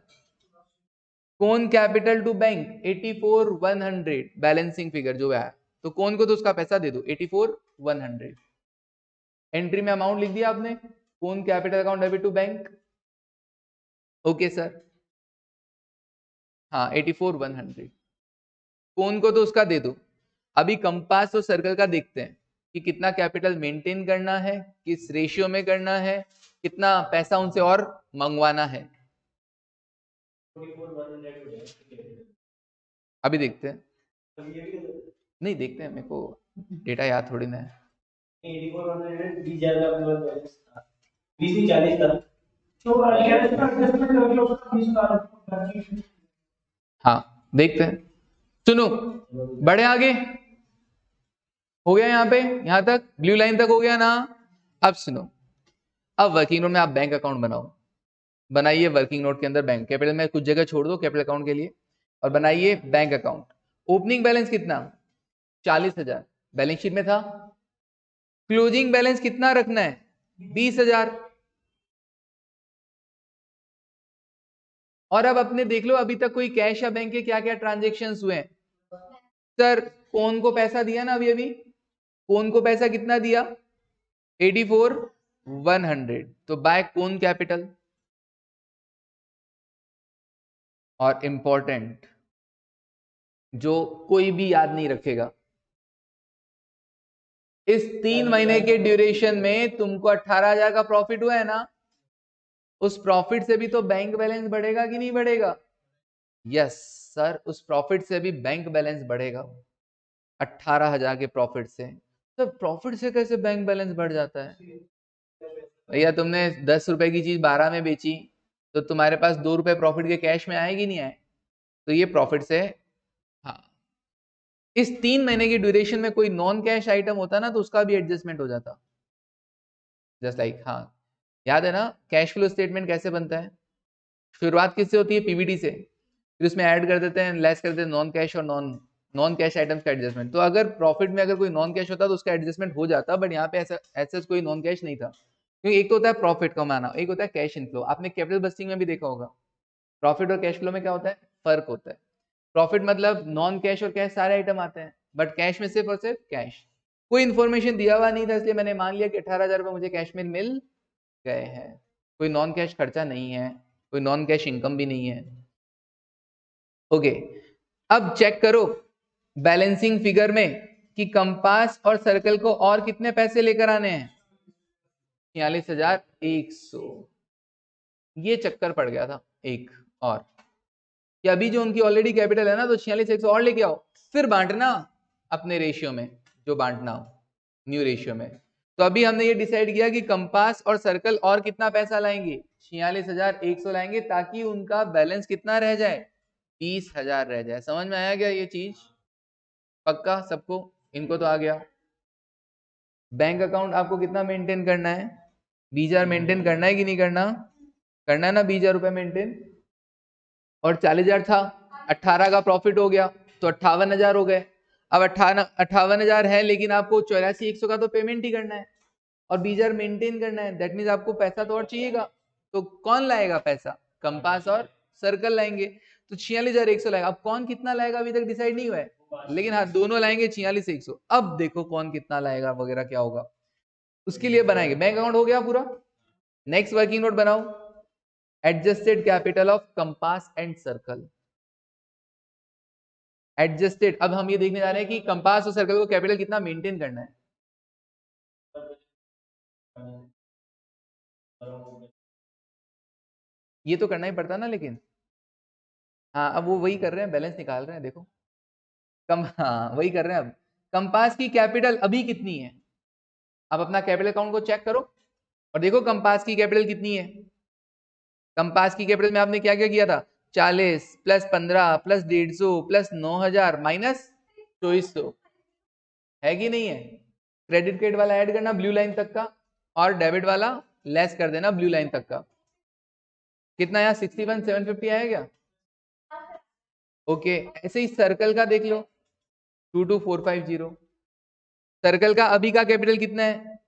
[SPEAKER 1] Cone capital to bank 84,100 balancing figure जो है, तो कौन को तो उसका पैसा दे दो 84,100। एंट्री में अमाउंट लिख दिया आपने, cone capital account debit to bank, okay sir, हाँ 84,100। कौन को तो उसका दे दो। अभी कंपास और सर्कल का देखते हैं कि कितना कैपिटल मेंटेन करना है, किस रेशियो में करना है, कितना पैसा उनसे और मंगवाना है। अभी देखते हैं, नहीं देखते हैं, मेरे को डेटा याद थोड़ी ना है। हाँ देखते हैं, सुनो, बड़े आगे हो गया, यहाँ पे यहाँ तक ब्लू लाइन तक हो गया ना। अब सुनो, अब वर्किंग नोट में आप बैंक अकाउंट बनाओ, बनाइए वर्किंग नोट के अंदर बैंक, कैपिटल में कुछ जगह छोड़ दो कैपिटल अकाउंट के लिए, और बनाइए बैंक अकाउंट। ओपनिंग बैलेंस कितना, 40,000 बैलेंस शीट में था। क्लोजिंग बैलेंस कितना रखना है, 20,000। और अब अपने देख लो अभी तक कोई कैश या बैंक के क्या क्या ट्रांजेक्शन हुए हैं। सर कौन को पैसा दिया ना अभी अभी, कौन को पैसा कितना दिया, 84,100, तो बाय कौन कैपिटल, और इंपॉर्टेंट जो कोई भी याद नहीं रखेगा, इस 3 महीने के ड्यूरेशन में तुमको 18,000 का प्रॉफिट हुआ है ना, उस प्रॉफिट से भी तो बैंक बैलेंस बढ़ेगा कि नहीं बढ़ेगा? यस सर, उस प्रॉफिट से भी बैंक बैलेंस बढ़ेगा 18,000 के प्रॉफिट से। तो प्रॉफिट से कैसे बैंक बैलेंस बढ़ जाता है? भैया तुमने 10 रुपए की चीज 12 में बेची तो तुम्हारे पास 2 रुपए प्रॉफिट के कैश में आएगी नहीं आए? तो ये प्रॉफिट से। हाँ, इस 3 महीने की ड्यूरेशन में कोई नॉन कैश आइटम होता ना तो उसका भी एडजस्टमेंट हो जाता। जस्ट लाइक हाँ, याद है ना कैश फ्लो स्टेटमेंट कैसे बनता है? शुरुआत किससे होती है? पीबीटी से। फिर उसमें ऐड कर देते हैं, लेस कर देते हैं नॉन कैश और नॉन कैश आइटम्स का एडजस्टमेंट। तो अगर प्रॉफिट में अगर कोई नॉन कैश होता तो उसका एडजस्टमेंट हो जाता, बट यहाँ पे ऐसा कोई नॉन कैश नहीं था, क्योंकि एक तो होता है प्रॉफिट कमाना, एक होता है कैश इनफ्लो। आपने कैपिटल बस्टिंग में भी देखा होगा, प्रॉफिट और कैश फ्लो में क्या होता है? फर्क होता है। प्रॉफिट मतलब नॉन कैश और कैश सारे आइटम आते हैं, बट कैश में सिर्फ और सिर्फ कैश। कोई इन्फॉर्मेशन दिया हुआ नहीं था, इसलिए मैंने मान लिया कि 18,000 रुपये मुझे कैश में मिल गए हैं। कोई नॉन कैश खर्चा नहीं है, कोई नॉन कैश इनकम भी नहीं है। ओके, अब चेक करो बैलेंसिंग फिगर में कि कंपास और सर्कल को और कितने पैसे लेकर आने हैं? 46,100। ये चक्कर पड़ गया था एक और, कि अभी जो उनकी ऑलरेडी कैपिटल है ना, तो 46,100 और लेके आओ, फिर बांटना अपने रेशियो में, जो बांटना हो न्यू रेशियो में। तो अभी हमने ये डिसाइड किया कि कंपास और सर्कल और कितना पैसा लाएंगे? 46,100 लाएंगे, ताकि उनका बैलेंस कितना रह जाए? 20,000 रह जाए। समझ में आया क्या ये चीज? पक्का सबको? इनको तो आ गया। बैंक अकाउंट आपको कितना मेंटेन करना है? 20,000 मेंटेन करना है कि नहीं करना? करना है ना 20,000 रुपए मेंटेन। और 40,000 था, 18 का प्रॉफिट हो गया तो 58,000 हो गए। अब 58,000 है, लेकिन आपको 84,100 का तो पेमेंट ही करना है और 20,000 मेंटेन करना है। दैट मीन्स आपको पैसा तो और चाहिएगा। तो कौन लाएगा पैसा? कंपास और सर्कल लाएंगे। तो 46,100 लाएगा। अब कौन कितना लाएगा अभी तक डिसाइड नहीं हुआ है, लेकिन हाँ दोनों लाएंगे 46,100। अब देखो कौन कितना लाएगा वगैरह क्या होगा, उसके लिए बनाएंगे। बैंक अकाउंट हो गया पूरा। नेक्स्ट वर्किंग नोट बनाओ, adjusted capital of Compass and circle. Adjusted, अब हम ये देखने जा रहे हैं कि कंपास और सर्कल को कैपिटल कितना मेंटेन करना है। ये तो करना ही पड़ता ना, लेकिन हाँ अब वो वही कर रहे हैं, बैलेंस निकाल रहे हैं। देखो हाँ वही कर रहे हैं। अब कंपास की कैपिटल अभी कितनी है? अब अपना कैपिटल अकाउंट को चेक करो और देखो कंपास की कैपिटल कितनी है। कंपास की कैपिटल में आपने क्या क्या किया था? 40 प्लस 15 प्लस 150 प्लस 9,000 माइनस 2400, है कि नहीं है? क्रेडिट कार्ड वाला ऐड करना ब्लू लाइन तक का, और डेबिट वाला लेस कर देना ब्लू लाइन तक का। कितना आया? 61,750 आया क्या? ओके, ऐसे ही सर्कल का देख लो, 22,450। सर्कल का अभी का कैपिटल कितना है?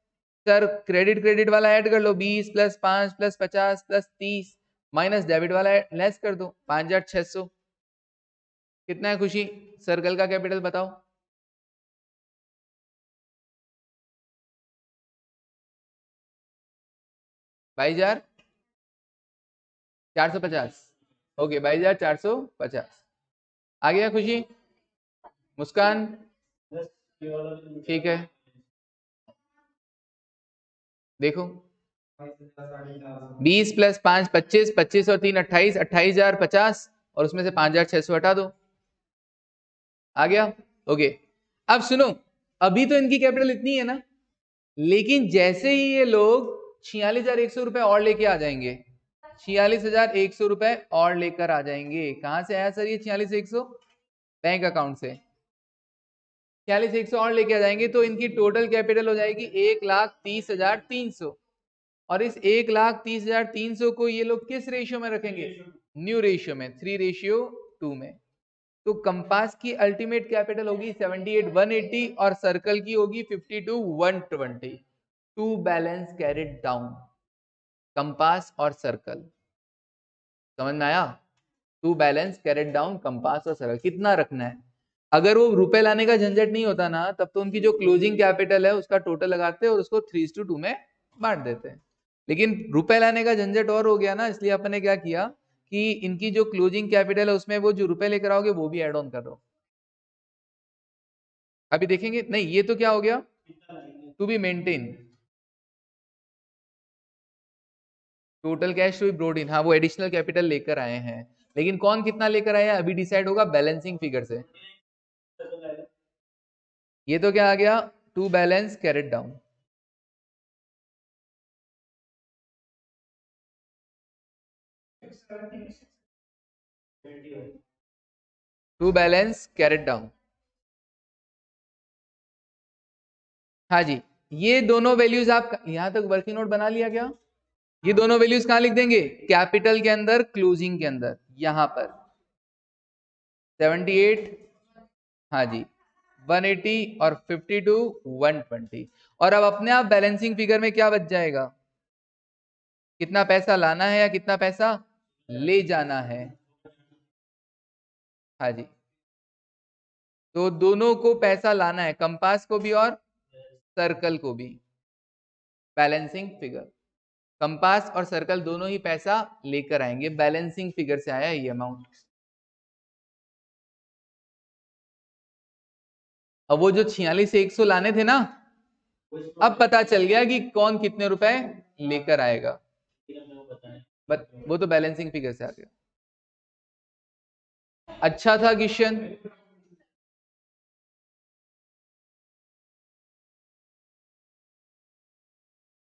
[SPEAKER 1] सर क्रेडिट वाला ऐड कर लो, 20 plus 5 plus 50 plus 30 minus debit वाला लेस कर दो, 5,600। कितना है खुशी? सर्कल का कैपिटल बताओ। 22,450। ओके 22,450 आ गया खुशी? मुस्कान ठीक है, देखो 20 प्लस 5 25, 25 और 3 28, 28,050 और उसमें से 5,600 हटा दो। आ गया? ओके, अब सुनो, अभी तो इनकी कैपिटल इतनी है ना, लेकिन जैसे ही ये लोग 46,100 रुपए और लेके आ जाएंगे, 46,100 रुपए और लेकर आ जाएंगे। कहां से आया सर ये 46,100? बैंक अकाउंट से। 46,100 और लेके आ जाएंगे तो इनकी टोटल कैपिटल हो जाएगी 1,30,300। और इस 1,30,300 को ये लोग किस रेशियो में रखेंगे? न्यू रेशियो में, 3:2 में। तो कंपास की अल्टीमेट कैपिटल होगी 78,180 और सर्कल की होगी 52,120 to balance carried down. Compass और सर्कल, समझ में आया? To balance carried down compass और सर्कल कितना रखना है। अगर वो रुपए लाने का झंझट नहीं होता ना, तब तो उनकी जो क्लोजिंग कैपिटल है उसका टोटल लगाते और उसको 3:2 में बांट देते हैं। लेकिन रुपए लाने का झंझट और हो गया ना, इसलिए अपन ने क्या किया कि इनकी जो क्लोजिंग कैपिटल है उसमें वो जो रुपए लेकर आओगे वो भी ऐड ऑन कर रहा हूं। अभी देखेंगे, नहीं ये तो क्या हो गया, to be maintain, total cash to be brought in, हाँ वो एडिशनल कैपिटल लेकर आए हैं, लेकिन कौन कितना लेकर आया है अभी डिसाइड होगा बैलेंसिंग फिगर से। ये तो क्या आ गया, to balance carried down, to balance carried down. हाँ जी, ये दोनों वैल्यूज आप यहां तक वर्किंग नोट बना लिया क्या? ये दोनों वैल्यूज कहां लिख देंगे, कैपिटल के अंदर, क्लोजिंग के अंदर, यहां पर 78, हाँ जी 180 और 52 120। और अब अपने आप बैलेंसिंग फिगर में क्या बच जाएगा, कितना पैसा लाना है या कितना पैसा ले जाना है। हाँ जी, तो दोनों को पैसा लाना है, कंपास को भी और सर्कल को भी। बैलेंसिंग फिगर, कंपास और सर्कल दोनों ही पैसा लेकर आएंगे, बैलेंसिंग फिगर से आया ये अमाउंट। अब वो जो 46 से 100 लाने थे ना, अब पता चल गया कि कौन कितने रुपए लेकर आएगा, बट वो तो बैलेंसिंग फिगर से आ गया। अच्छा था क्वेश्चन,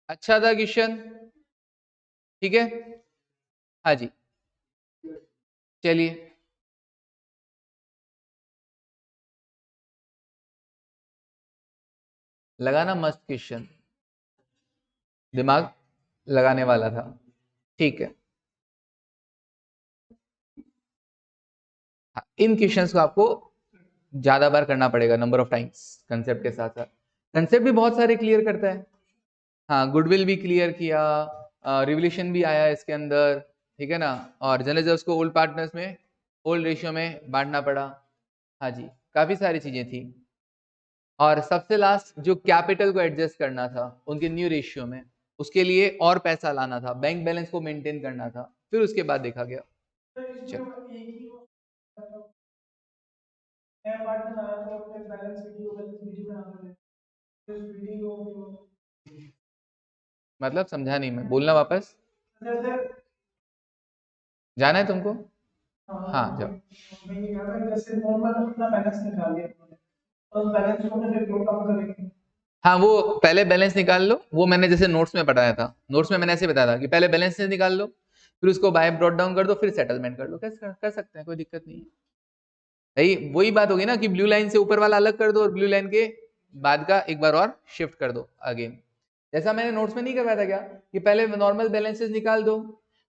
[SPEAKER 1] अच्छा था क्वेश्चन, ठीक है। हाँ जी, चलिए लगाना मस्त क्वेश्चन, दिमाग लगाने वाला था, ठीक है। हाँ, इन क्वेश्चंस को आपको ज्यादा बार करना पड़ेगा, नंबर ऑफ टाइम्स, कंसेप्ट के साथ साथ। कंसेप्ट भी बहुत सारे क्लियर करता है, हाँ गुडविल भी क्लियर किया, रिवोल्यूशन भी आया इसके अंदर, ठीक है ना, और जनरल रिजर्व्स को ओल्ड पार्टनर्स में ओल्ड रेशियो में बांटना पड़ा, हाँ जी काफी सारी चीजें थी। और सबसे लास्ट जो कैपिटल को एडजस्ट करना था उनके न्यू रेशियो में, उसके लिए और पैसा लाना था, बैंक बैलेंस को मेंटेन करना था, फिर उसके बाद देखा गया। चलो मतलब समझा नहीं मैं, बोलना वापस, जाना है तुमको? हाँ जाओ। जैसे नॉर्मल अपना बैलेंस निकाल लिया, तो बैलेंस को फिर कम करेंगे। हाँ वो पहले बैलेंस निकाल लो, वो मैंने जैसे नोट्स में पढ़ाया था, नोट्स में मैंने ऐसे बताया था कि पहले बैलेंस से निकाल लो, फिर उसको बाय ब्रॉट डाउन कर दो, फिर सेटलमेंट कर लो, कैसे कर सकते हैं, कोई दिक्कत नहीं है। यही वही बात होगी ना कि ब्लू लाइन से ऊपर वाला अलग कर दो और ब्लू लाइन के बाद का एक बार और शिफ्ट कर दो अगेन, जैसा मैंने नोट्स में नहीं करवाया था क्या, कि पहले नॉर्मल बैलेंसेस निकाल दो,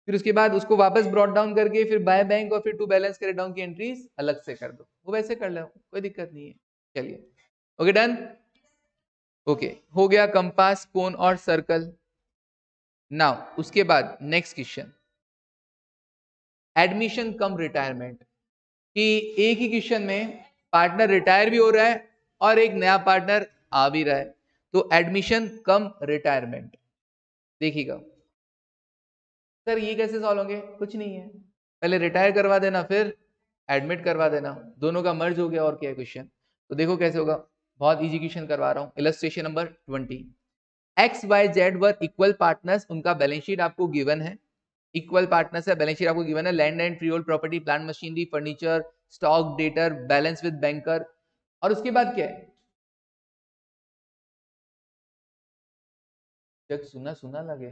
[SPEAKER 1] फिर उसके बाद उसको वापस ब्रॉट डाउन करके फिर बाय बैंक और फिर टू बैलेंस कैरेट डाउन की एंट्रीज अलग से कर दो, वो वैसे कर लो, कोई दिक्कत नहीं है। चलिए ओके डन, ओके हो गया कंपास, कोन और सर्कल। नाउ उसके बाद नेक्स्ट क्वेश्चन, एडमिशन कम रिटायरमेंट, कि एक ही क्वेश्चन में पार्टनर रिटायर भी हो रहा है और एक नया पार्टनर आ भी रहा है, तो एडमिशन कम रिटायरमेंट देखिएगा। सर ये कैसे सॉल्व होंगे, कुछ नहीं है, पहले रिटायर करवा देना फिर एडमिट करवा देना, दोनों का मर्ज हो गया, और क्या है क्वेश्चन। तो देखो कैसे होगा, बहुत इजी क्वेश्चन करवा रहा हूँ, illustration number 20, X Y Z were equal partners, उनका बैलेंस शीट आपको गिवन है, इक्वल पार्टनर्स है, बैलेंस शीट आपको गिवन है, land and freehold property, plant machinery, furniture, stock, debtor, balance with banker, और उसके बाद क्या है, जब सुना सुना लगे,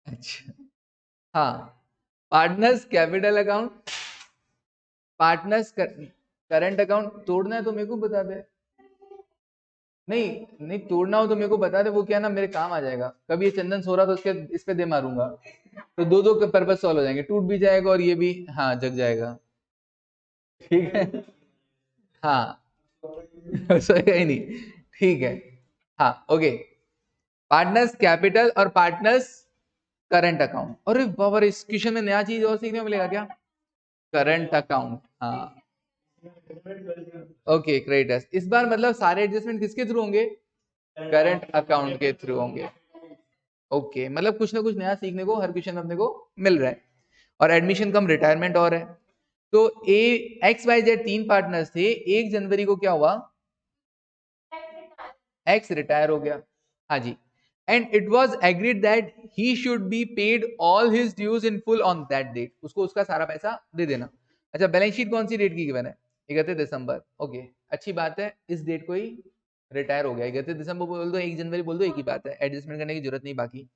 [SPEAKER 1] अच्छा हाँ, partners capital account, partners current account, तोड़ना है तो मेरे को बता दे, नहीं नहीं तोड़ना हो तो मेरे को बता दे, वो क्या ना मेरे काम आ जाएगा, कभी ये चंदन सो रहा तो उसके इस पे दे मारूंगा, तो दो दो पर्पज सॉल्व हो जाएंगे, टूट भी जाएगा और ये भी हाँ जग जाएगा, ठीक है, हाँ सोएगा ही नहीं, ठीक है, हाँ ओके, पार्टनर्स कैपिटल और पार्टनर्स करंट अकाउंट, अरे बाबा इस क्वेश्चन में नया चीज और सीखने को मिलेगा क्या, करंट अकाउंट, हाँ ओके क्रेडिटर्स, इस बार मतलब सारे एडजस्टमेंट किसके थ्रू होंगे, करंट अकाउंट के थ्रू होंगे, ओके, मतलब कुछ ना कुछ नया सीखने को हर क्वेश्चन में अपने को मिल रहा है। और एडमिशन कम रिटायरमेंट और है। तो ए एक्स वाई जेड 3 पार्टनर्स थे, 1 जनवरी को क्या हुआ, एक्स रिटायर हो गया। हाँ जी। And it was agreed that he should be paid all his dues in full on that date, उसको उसका सारा पैसा दे देना। अच्छा, बैलेंस शीट कौन सी डेट की गिवन है, 31 दिसंबर। ओके, अच्छी बात है, इस डेट को ही रिटायर हो गया। 31 दिसंबर बोल दो, 1 जनवरी बोल दो, एक ही बात है, एडजस्टमेंट करने की जरूरत नहीं बाकी।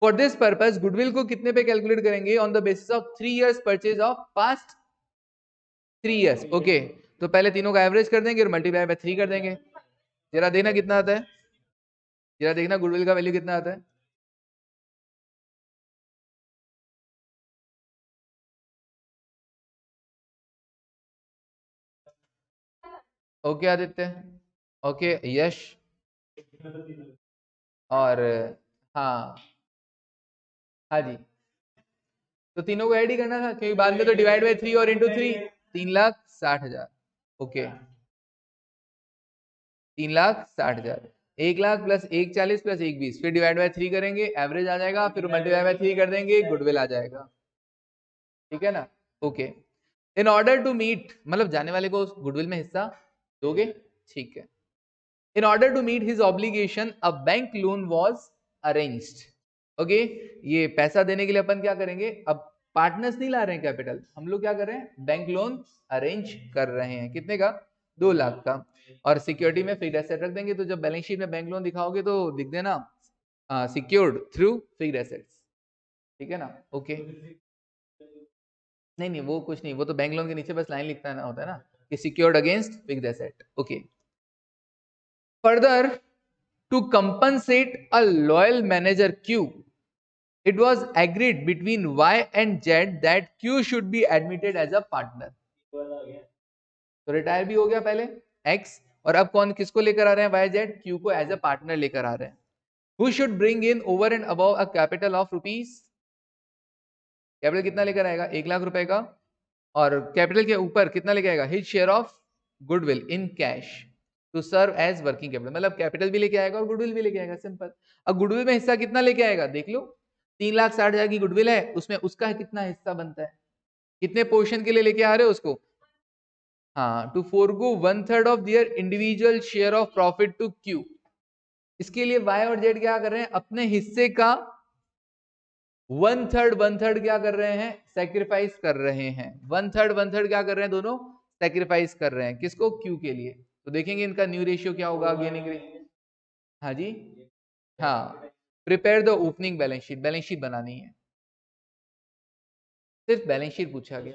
[SPEAKER 1] फॉर दिस पर्पस गुडविल को कितने पे कैलकुलेट करेंगे, on the basis of 3 years purchase of past 3 years. Okay, तो पहले तीनों का एवरेज कर देंगे और मल्टीप्लाई बाय 3 कर देंगे। जरा देखना कितना आता है, जरा देखना गुडविल का वैल्यू कितना आता है। ओके आदित्य, ओके यश, और हाँ, हाँ जी, तो तीनों को ऐड ही करना था, क्योंकि बाद में तो डिवाइड बाय 3 और इंटू 3, 3,60,000। ओके, 3,60,000, 1,00,000 प्लस 1,40 प्लस 1,20, फिर डिवाइड बाय 3 करेंगे, एवरेज आ जाएगा, फिर मल्टीप्लाई बाय 3 कर देंगे, गुडविल आ जाएगा। ठीक है ना। Okay, in order to meet, मतलब जाने वाले को गुडविल में हिस्सा दोगे, ठीक है। In order to meet his obligation a bank loan was arranged. Okay, ये पैसा देने के लिए अपन क्या करेंगे, अब पार्टनर्स नहीं ला रहे हैं कैपिटल, हम लोग क्या कर रहे हैं, बैंक लोन अरेंज कर रहे हैं। कितने का, 2 लाख का। और सिक्योरिटी में फिक्स्ड एसेट रख देंगे, तो जब बैलेंस शीट में बैंक लोन दिखाओगे तो दिख देना सिक्योर्ड थ्रू फिक्स्ड एसेट्स। ठीक है ना। ओके, नहीं नहीं वो कुछ नहीं, वो तो बैंक लोन के नीचे बस लाइन लिखता है ना, होता है ना कि secured against fixed asset. Okay, further to compensate a loyal manager Q, it was agreed between Y and Z that Q should be admitted as a partner। तो रिटायर भी हो गया पहले X, और अब कौन किसको लेकर आ रहे हैं, YZ, Q को एज अ पार्टनर लेकर आ रहे हैं। Who should bring in over and above a capital of rupees, capital कितना लेकर आएगा, 1,00,000 रुपए का, और कैपिटल के ऊपर कितना लेके आएगा, his share of goodwill in cash to serve as working capital, मतलब कैपिटल भी लेके आएगा और गुडविल भी लेके आएगा, सिंपल। अब गुडविल में हिस्सा कितना लेके आएगा देख लो, 3,60,000 की गुडविल है, उसमें उसका कितना हिस्सा बनता है, कितने पोर्शन के लिए लेके आ रहे हो उसको, हाँ, to forgo 1/3 of their individual share of profit to Q. इसके लिए वाई और जेड क्या कर रहे हैं, अपने हिस्से का 1/3 क्या कर रहे हैं, सेक्रीफाइस कर रहे हैं। 1/3 क्या कर रहे हैं, दोनों सेक्रीफाइस कर रहे हैं, किसको, क्यू के लिए। तो देखेंगे इनका न्यू रेशियो क्या होगा, गेनिंग रेशियो। हाँ जी, हाँ, prepare the opening balance sheet, balance sheet बनानी है, सिर्फ बैलेंस शीट पूछा गया।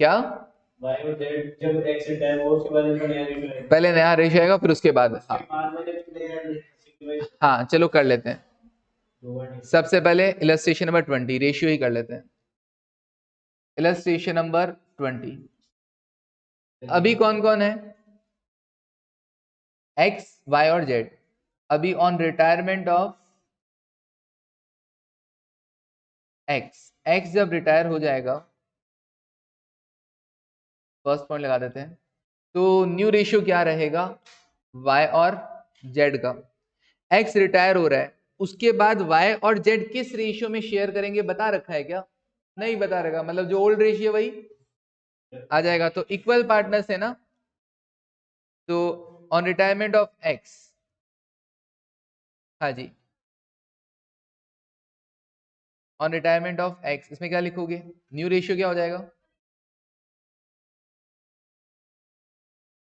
[SPEAKER 1] क्या, पहले नया रेशियो आएगा फिर उसके बाद, हाँ चलो कर लेते हैं। सबसे पहले इलस्ट्रेशन नंबर 20 रेशियो ही कर लेते हैं। इलस्ट्रेशन नंबर 20, अभी कौन कौन है, एक्स वाई और जेड। अभी on retirement of x, x जब रिटायर हो जाएगा, फर्स्ट पॉइंट लगा देते हैं, तो न्यू रेशियो क्या रहेगा, वाई और जेड का। एक्स रिटायर हो रहा है, उसके बाद वाई और जेड किस रेशियो में शेयर करेंगे बता रखा है क्या, नहीं बता रखा, मतलब जो ओल्ड रेशियो वही आ जाएगा, तो इक्वल पार्टनर्स है ना। तो ऑन रिटायरमेंट ऑफ एक्स, हाँ जी, ऑन रिटायरमेंट ऑफ एक्स, इसमें क्या लिखोगे, न्यू रेशियो क्या हो जाएगा,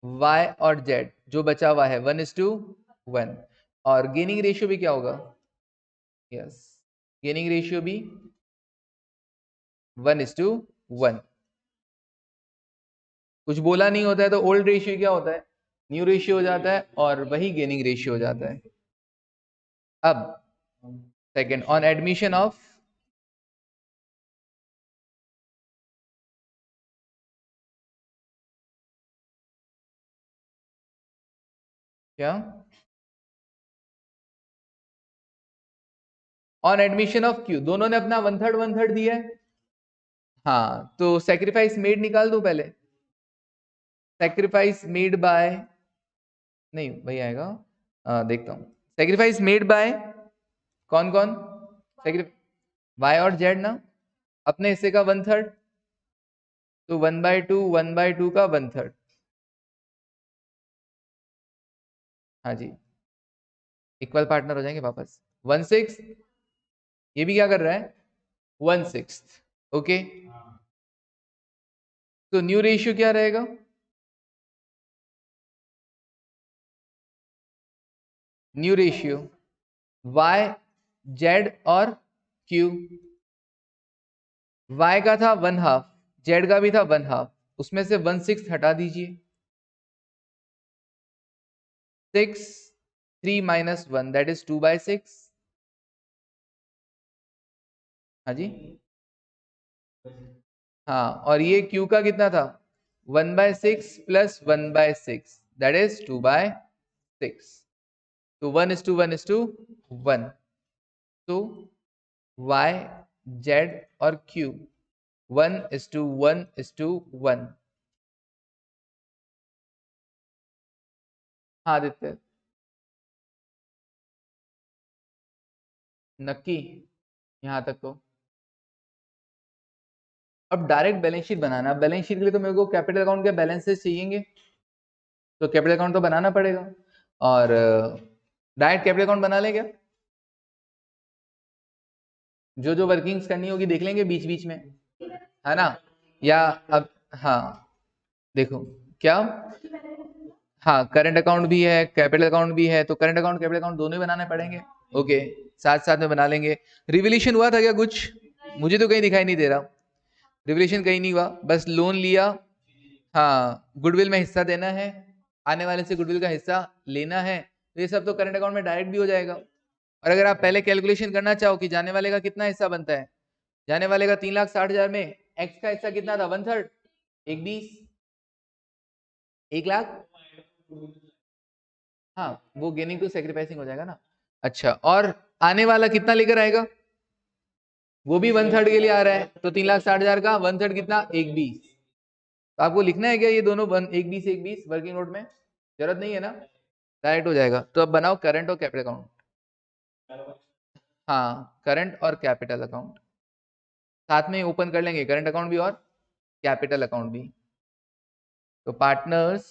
[SPEAKER 1] y और z जो बचा हुआ है 1:1, और गेनिंग रेशियो भी क्या होगा, यस, गेनिंग रेशियो भी 1:1। कुछ बोला नहीं होता है तो ओल्ड रेशियो क्या होता है, न्यू रेशियो हो जाता है, और वही गेनिंग रेशियो हो जाता है। अब सेकंड, ऑन एडमिशन ऑफ, क्या, ऑन एडमिशन ऑफ क्यू, दोनों ने अपना 1/3 दिया है, हाँ, तो सेक्रीफाइस मेड निकाल दो पहले, सेक्रीफाइस मेड बाय, नहीं वही आएगा, देखता हूँ। सेक्रीफाइस मेड बाय कौन कौन? वाई और जेड ना, अपने हिस्से का 1/3, तो 1/2 1/2 का 1/3। हाँ जी, इक्वल पार्टनर हो जाएंगे वापस। 1/6, ये भी क्या कर रहा है? 1/6। ओके, तो न्यू रेशियो क्या रहेगा? न्यू रेशियो y z और q। y का था 1/2, z का भी था 1/2, उसमें से 1/6 हटा दीजिए। 6, 3 - 1 दैट इज 2/6। हाँ जी, हाँ, और ये q का कितना था? 1/6 प्लस 1/6 दैट इज 2/6। तो 1:1:1, तो y z और q 1:1:1। हाँ आदित्य, नक्की, यहाँ तक तो। अब डायरेक्ट बैलेंस शीट बनाना है। बैलेंस शीट के लिए तो मेरे को कैपिटल अकाउंट के बैलेंसेस चाहिएंगे, तो कैपिटल अकाउंट तो बनाना पड़ेगा। और डायरेक्ट कैपिटल अकाउंट बना लें क्या? जो जो वर्किंग्स करनी होगी देख लेंगे बीच बीच में, है ना? या अब, हाँ देखो क्या, हाँ करंट अकाउंट भी है कैपिटल अकाउंट भी है, तो करंट अकाउंट कैपिटल अकाउंट दोनों ही बनाने पड़ेंगे। ओके, साथ साथ में बना लेंगे। रिवोल्यूशन हुआ था क्या कुछ? मुझे तो कहीं दिखाई नहीं दे रहा, रिवोल्यूशन कहीं नहीं हुआ, बस लोन लिया। हाँ, गुडविल में हिस्सा देना है, आने वाले से गुडविल का हिस्सा लेना है, तो ये सब तो करंट अकाउंट में डायरेक्ट भी हो जाएगा। और अगर आप पहले कैलकुलेशन करना चाहो कि जाने वाले का कितना हिस्सा बनता है, जाने वाले का 3,60,000 में एक्स का हिस्सा कितना था? 1/3, 1/20, 1,00,000। हाँ, वो गेनिंग टू सेक्रीफाइसिंग हो जाएगा ना। अच्छा, और आने वाला कितना लेकर आएगा? वो भी 1/3 के लिए आ रहा है, तो 3,60,000 का 1/3 कितना? 1/20। तो आपको लिखना है क्या ये दोनों 1/20 1/20 वर्किंग नोट में? जरूरत नहीं है ना, डायरेक्ट हो जाएगा। तो अब बनाओ करंट और कैपिटल अकाउंट। हाँ, करंट और कैपिटल अकाउंट साथ में ओपन कर लेंगे, करंट अकाउंट भी और कैपिटल अकाउंट भी। तो पार्टनर्स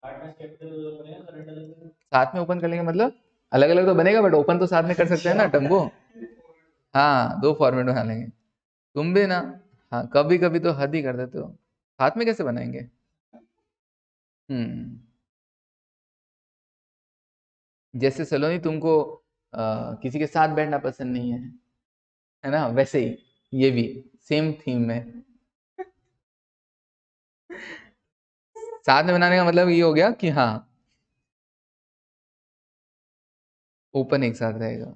[SPEAKER 1] साथ में ओपन कर लेंगे, मतलब अलग अलग तो बनेगा बट ओपन तो साथ में कर सकते हैं ना टम्बो। हाँ, दो फॉर्मेट बना लेंगे। तुम भी ना, हाँ कभी कभी तो हद ही कर देते हो। साथ में कैसे बनाएंगे? हम्म, जैसे सलोनी तुमको किसी के साथ बैठना पसंद नहीं है ना, वैसे ही ये भी सेम थीम में। साथ में बनाने का मतलब ये हो गया कि हाँ ओपन एक साथ रहेगा।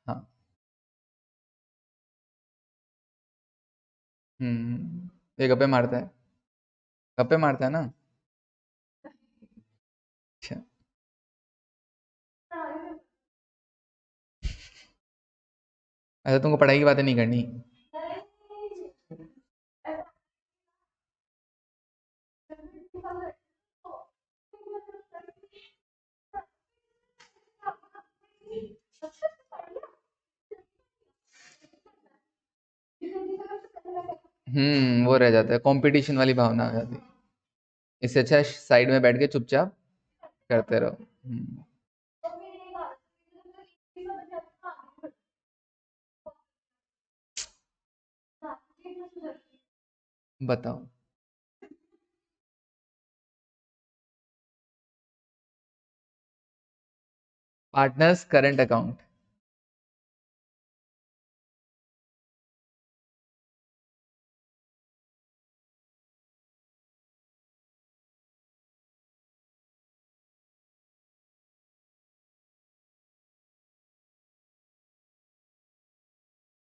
[SPEAKER 1] हाँ, ये गप्पे मारता है, गप्पे मारता है ना। अच्छा, ऐसा तुमको पढ़ाई की बातें नहीं करनी। वो रह जाता है, कंपटीशन वाली भावना आ जाती है। इससे अच्छा साइड में बैठ के चुपचाप करते रहो। बताओ। Partners current account.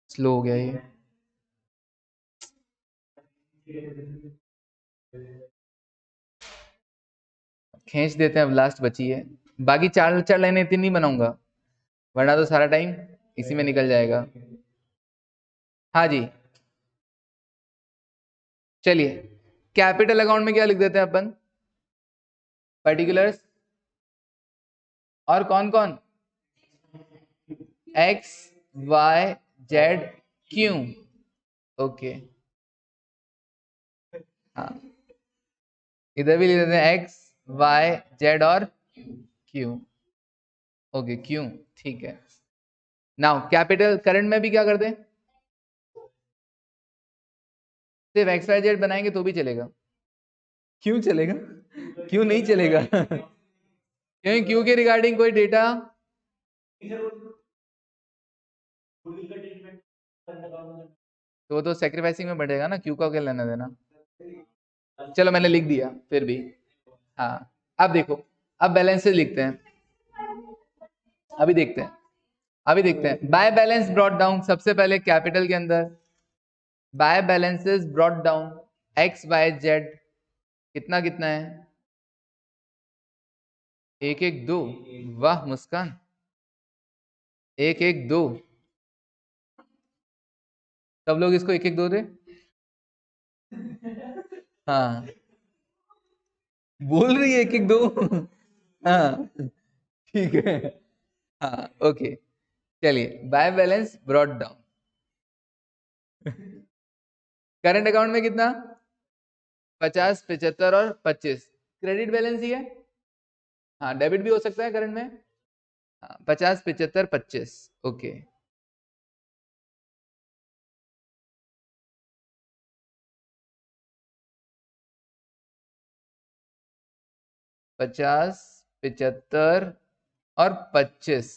[SPEAKER 1] स्लो हो गया ये, खींच देते हैं, अब लास्ट बची है। बाकी चार चार लाइनें इतनी नहीं बनाऊंगा, वरना तो सारा टाइम इसी में निकल जाएगा। हाँ जी, चलिए कैपिटल अकाउंट में क्या लिख देते हैं अपन, पर्टिकुलर्स और कौन कौन, X Y Z Q, okay हाँ इधर भी लिख देते हैं एक्स वाई जेड और क्यू, ओके क्यू ठीक है। नाउ कैपिटल करंट में भी क्या कर दें, सिर्फ एक्स वाई जेड बनाएंगे तो भी चलेगा, क्यों चलेगा, क्यों नहीं चलेगा क्यों, क्यू के रिगार्डिंग कोई डेटा, तो वो तो सेक्रीफाइसिंग में बढ़ेगा ना, क्यू का क्या लेना देना, चलो मैंने लिख दिया फिर भी। हाँ अब देखो, अब बैलेंसेस लिखते हैं, अभी देखते हैं, अभी देखते हैं बाय बैलेंस ब्रॉट डाउन, सबसे पहले कैपिटल के अंदर by balances brought down X Y Z, कितना कितना है, एक एक दो, वाह मुस्कान, एक एक दो, सब लोग इसको एक एक दो दे, हाँ बोल रही है एक एक दो हाँ ठीक है, हाँ ओके चलिए by balance brought down, current account में कितना, 50 75 और 25, क्रेडिट बैलेंस ही है, हाँ डेबिट भी हो सकता है करंट में, हाँ 50 75 25, ओके 50 75 और 25,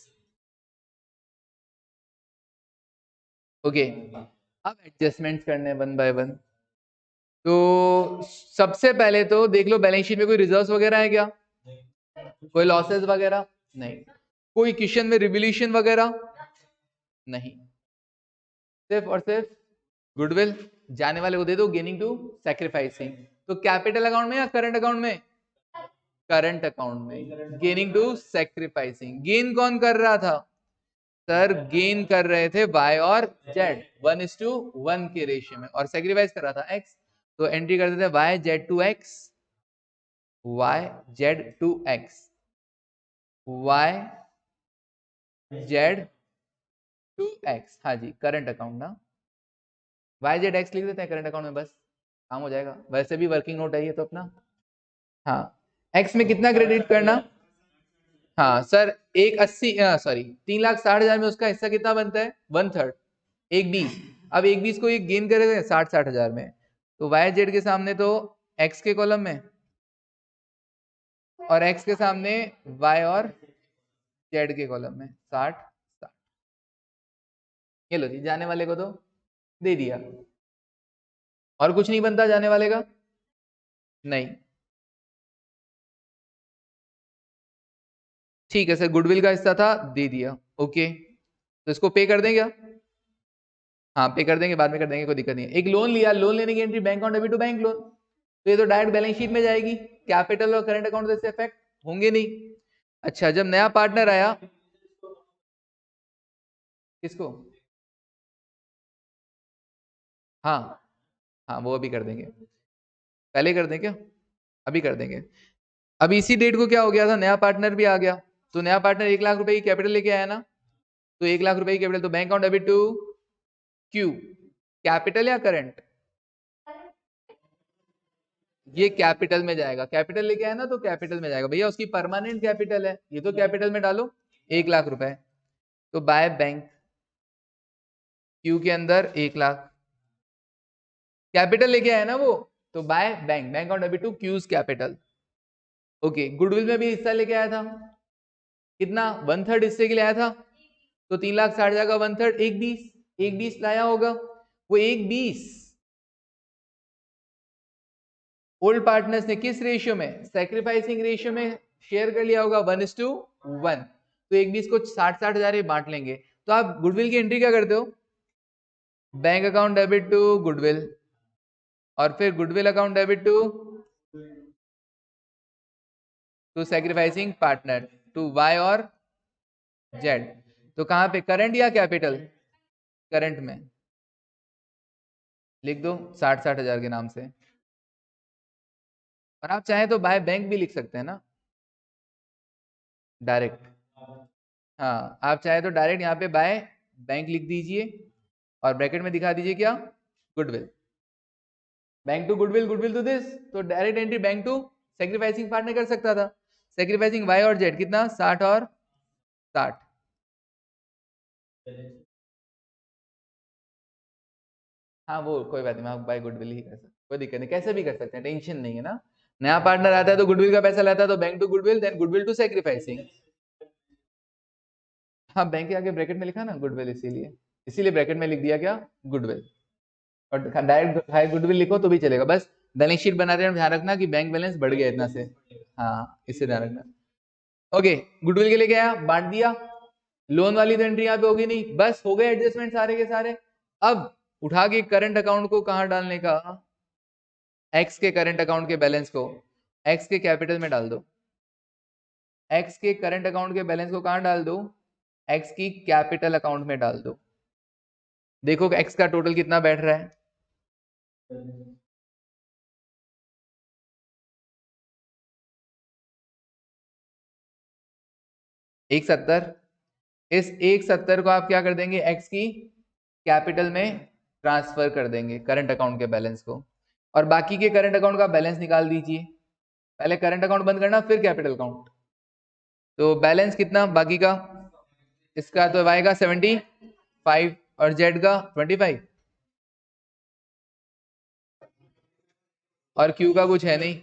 [SPEAKER 1] ओके अब एडजस्टमेंट्स करने वन बाय वन, तो सबसे पहले तो देख लो बैलेंस शीट में कोई रिजर्व्स वगैरह है क्या, कोई लॉसेस वगैरह नहीं, कोई क्वेश्चन में रिवोल्यूशन वगैरह नहीं, सिर्फ और सिर्फ गुडविल, जाने वाले को दे दो, गेनिंग टू सैक्रिफाइसिंग, तो कैपिटल अकाउंट में या करंट अकाउंट में, करंट अकाउंट में, गेनिंग टू सैक्रिफाइसिंग, गेन कौन कर रहा था, सर गेन कर रहे थे y और z 1:1 के रेशियो में, और सेक्रीफाइस कर रहा था x, तो एंट्री कर देते y z to x, y z to x, y z to x, हाँ जी करंट अकाउंट ना, y z x लिख देते हैं करंट अकाउंट में, बस काम हो जाएगा, वैसे भी वर्किंग नोट है ये तो अपना, हाँ x में कितना क्रेडिट करना, हाँ सर 180 सॉरी 3,60,000 में उसका हिस्सा कितना बनता है, 1/3, 1/20, अब 1/20 को ये गेन करेगा 60,000 में, तो वाई जेड के सामने तो एक्स के कॉलम में, और एक्स के सामने वाई और जेड के कॉलम में 60 60, ये लो जी जाने वाले को तो दे दिया, और कुछ नहीं बनता जाने वाले का, नहीं ठीक है सर, गुडविल का हिस्सा था दे दिया, ओके तो इसको पे कर दें क्या, हाँ पे कर देंगे, बाद में कर देंगे कोई दिक्कत नहीं है, एक लोन लिया, लोन लेने की entry bank on debit to bank loan, तो ये तो डायरेक्ट बैलेंस शीट में जाएगी, कैपिटल और करंट अकाउंट से इफेक्ट होंगे नहीं। अच्छा जब नया पार्टनर आया, किसको, हाँ हाँ वो अभी कर देंगे, पहले कर दें क्या, अभी कर देंगे, अभी इसी डेट को क्या हो गया था, नया पार्टनर भी आ गया, तो नया पार्टनर 1 लाख रुपए की कैपिटल लेके आया ना, तो 1 लाख रुपए की कैपिटल, तो bank on debit to Q, capital या करंट, ये कैपिटल में जाएगा, कैपिटल लेके आया ना तो कैपिटल में जाएगा भैया, उसकी परमानेंट कैपिटल है, ये तो कैपिटल में डालो 1 लाख रुपए, तो बाय बैंक क्यू के अंदर 1 लाख, कैपिटल लेके आया ना वो, तो by bank, bank on debit to Q's capital, okay goodwill में भी हिस्सा लेके आया था, कितना 1/3 हिस्से के लिए आया था, तो 3,60,000 का 1/3 1/20, 1/20 लाया होगा, वो 1/20 ओल्ड पार्टनर्स ने किस रेशियो में, सैक्रिफाइसिंग रेशियो में शेयर कर लिया होगा 1:1, तो 1/20 को 60,000 बांट लेंगे, तो आप गुडविल की एंट्री क्या करते हो, bank account debit to goodwill, और फिर goodwill account debit to sacrificing partner to Y और जेड, तो कहां पे करंट या कैपिटल, करंट में, लिख दो 60-60 हजार के नाम से। और आप चाहे तो बाय बैंक भी लिख सकते हैं ना, डायरेक्ट। हाँ, आप चाहे तो डायरेक्ट यहाँ पे बाय बैंक लिख दीजिए और ब्रैकेट में दिखा दीजिए क्या, goodwill. Bank to goodwill, goodwill to this, तो direct entry bank to sacrificing partner कर सकता था। सेक्रीफाइसिंग वाई और जेड कितना, 60 और 60। हाँ वो कोई बात नहीं, आप बाय गुडविल ही कर सकते, कोई दिक्कत नहीं, कैसे भी कर सकते हैं, टेंशन नहीं है ना। नया पार्टनर आता है तो गुडविल का पैसा लेता है, तो bank to goodwill, then goodwill to sacrificing. हाँ, बैंक के आगे ब्रैकेट में लिखा ना गुडविल, इसीलिए इसीलिए ब्रैकेट में लिख दिया क्या, गुडविल। और डायरेक्ट हाई गुडविल लिखो तो भी चलेगा, बस बैलेंस शीट बनाते हैं ध्यान रखना कि बैंक बैलेंस बढ़ गया इतना से। हाँ, इससे ध्यान रखना। ओके, गुडविल के लिए क्या बांट दिया, लोन वाली तो एंट्री यहाँ पे होगी नहीं, बस हो गए एडजस्टमेंट सारे के सारे। अब उठा के करंट अकाउंट को कहाँ डालने का, एक्स के करंट अकाउंट के बैलेंस को एक्स के कैपिटल में डाल दो। एक्स के करंट अकाउंट के बैलेंस को कहाँ डाल दो, एक्स की कैपिटल अकाउंट में डाल दो। देखो एक्स का टोटल कितना बैठ रहा है, 170। इस 170 को आप क्या कर देंगे, एक्स की कैपिटल में ट्रांसफर कर देंगे, करंट अकाउंट के बैलेंस को। और बाकी के करंट अकाउंट का बैलेंस निकाल दीजिए, पहले करंट अकाउंट बंद करना फिर कैपिटल अकाउंट। तो बैलेंस कितना बाकी का, इसका तो वाई का 75 और जेड का 25, और क्यू का कुछ है नहीं।